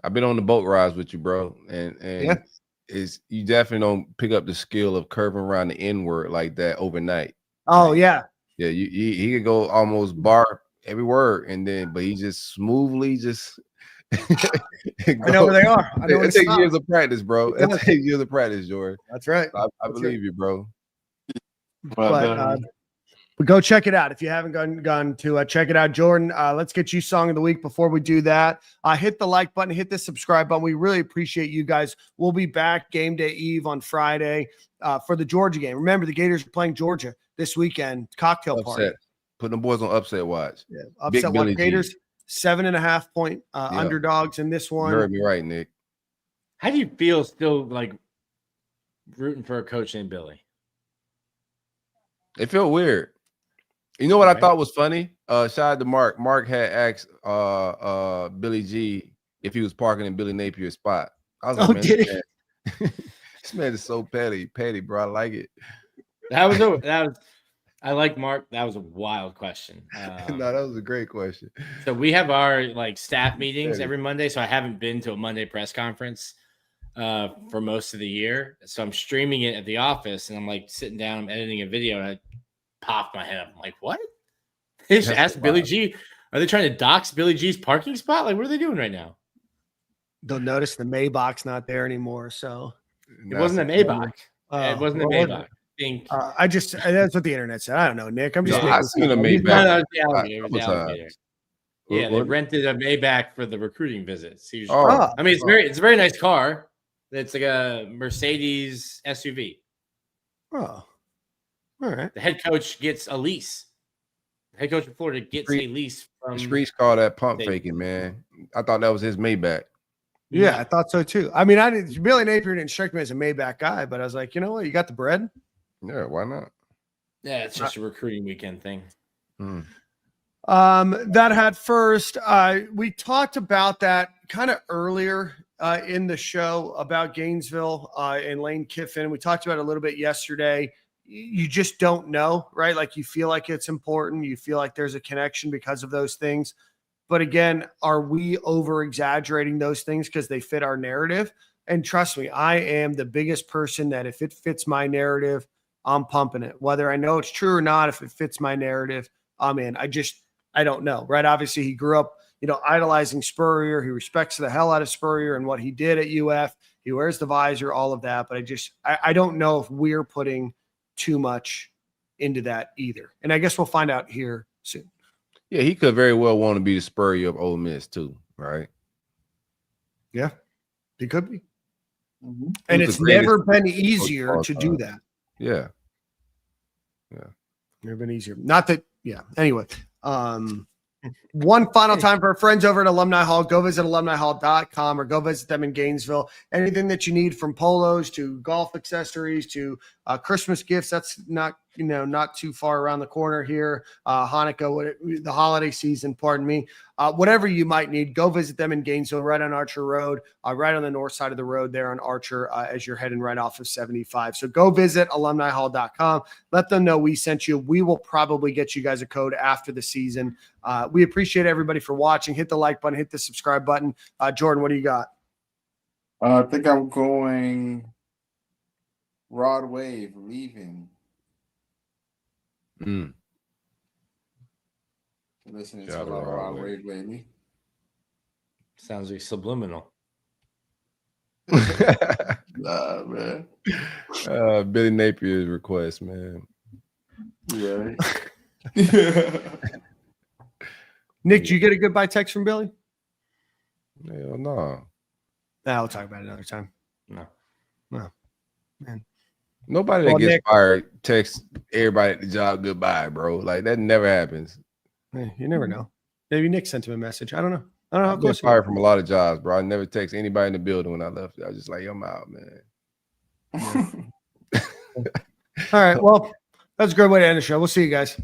H: I've been on the boat rides with you, bro, and you definitely don't pick up the skill of curving around the N word like that overnight.
D: Oh yeah.
H: Yeah, he could go almost bar every word, but he just smoothly I
D: know where they are. I know
H: it takes years of practice, bro. It takes years of practice, Jordan.
D: That's right.
H: I believe you, bro.
D: But go check it out if you haven't gone to check it out. Jordan, let's get you Song of the Week. Before we do that, hit the like button, hit the subscribe button. We really appreciate you guys. We'll be back game day eve on Friday for the Georgia game. Remember, the Gators are playing Georgia this weekend. Cocktail party.
H: Putting the boys on upset watch.
D: Yeah, upset watch. Gators 7.5 point underdogs in this one.
H: You heard me right, Nick.
F: How do you feel still like rooting for a coach named Billy?
H: It felt weird. You know what I thought was funny? Shout out to Mark. Mark had asked Billy G if he was parking in Billy Napier's spot. I was like, man,
D: did he?
H: This man is so petty, bro. I like it.
F: That was I like Mark. That was a wild question.
H: No, that was a great question.
F: So we have our like staff meetings every Monday. So I haven't been to a Monday press conference for most of the year. So I'm streaming it at the office, and I'm like sitting down, I'm editing a video, and I popped my head up. I'm like, what? They just asked Billy G. Are they trying to dox Billy G's parking spot? Like, what are they doing right now?
D: They'll notice the Maybach's not there anymore. So
F: it wasn't a Maybach. It wasn't a Maybach.
D: That's what the internet said. I don't know, Nick. I'm just.
H: I've seen a Maybach.
F: Yeah, they rented a Maybach for the recruiting visits.
H: I
F: mean, it's a very nice car. It's like a Mercedes SUV.
D: Oh, all right.
F: The head coach gets a lease. The head coach of Florida gets a lease from.
H: The streets call that pump faking, man. I thought that was his Maybach.
D: Yeah, I thought so too. I mean, Billy Napier didn't strike me as a Maybach guy, but I was like, you know what? You got the bread.
H: Yeah, why not?
F: Yeah, it's just a recruiting weekend thing.
D: That had first. We talked about that kind of earlier in the show about Gainesville and Lane Kiffin. We talked about it a little bit yesterday. You just don't know, right? Like you feel like it's important. You feel like there's a connection because of those things. But again, are we over exaggerating those things because they fit our narrative? And trust me, I am the biggest person that if it fits my narrative, I'm pumping it. Whether I know it's true or not, if it fits my narrative, I'm in. I don't know, right? Obviously, he grew up, idolizing Spurrier. He respects the hell out of Spurrier and what he did at UF. He wears the visor, all of that. But I don't know if we're putting too much into that either. And I guess we'll find out here soon.
H: Yeah, he could very well want to be the Spurrier of Ole Miss too, right?
D: Yeah, he could be. Mm-hmm. And it's never been easier to do that.
H: Yeah.
D: Never been easier. Not that, yeah. Anyway, one final time for our friends over at Alumni Hall. Go visit alumnihall.com or go visit them in Gainesville. Anything that you need from polos to golf accessories to Christmas gifts, that's not too far around the corner here. Hanukkah, the holiday season, pardon me. Whatever you might need, go visit them in Gainesville, right on Archer Road, right on the north side of the road there on Archer as you're heading right off of 75. So go visit alumnihall.com. Let them know we sent you. We will probably get you guys a code after the season. We appreciate everybody for watching. Hit the like button, hit the subscribe button. Jordan, what do you got?
I: I think I'm going Rod Wave leaving. Listening to a lot of Rod Wave lately.
F: Sounds like subliminal.
I: Nah, man.
H: Billy Napier's request, man.
I: Right.
D: Nick, did you get a goodbye text from Billy?
H: Hell no.
D: I'll talk about it another time.
F: No,
D: man.
H: Nobody that gets fired texts everybody at the job goodbye, bro. Like that never happens.
D: Hey, you never know. Maybe Nick sent him a message. I don't know.
H: I've been fired from a lot of jobs, bro. I never text anybody in the building when I left. I was just like, I'm out, man.
D: All right. Well, that's a great way to end the show. We'll see you guys.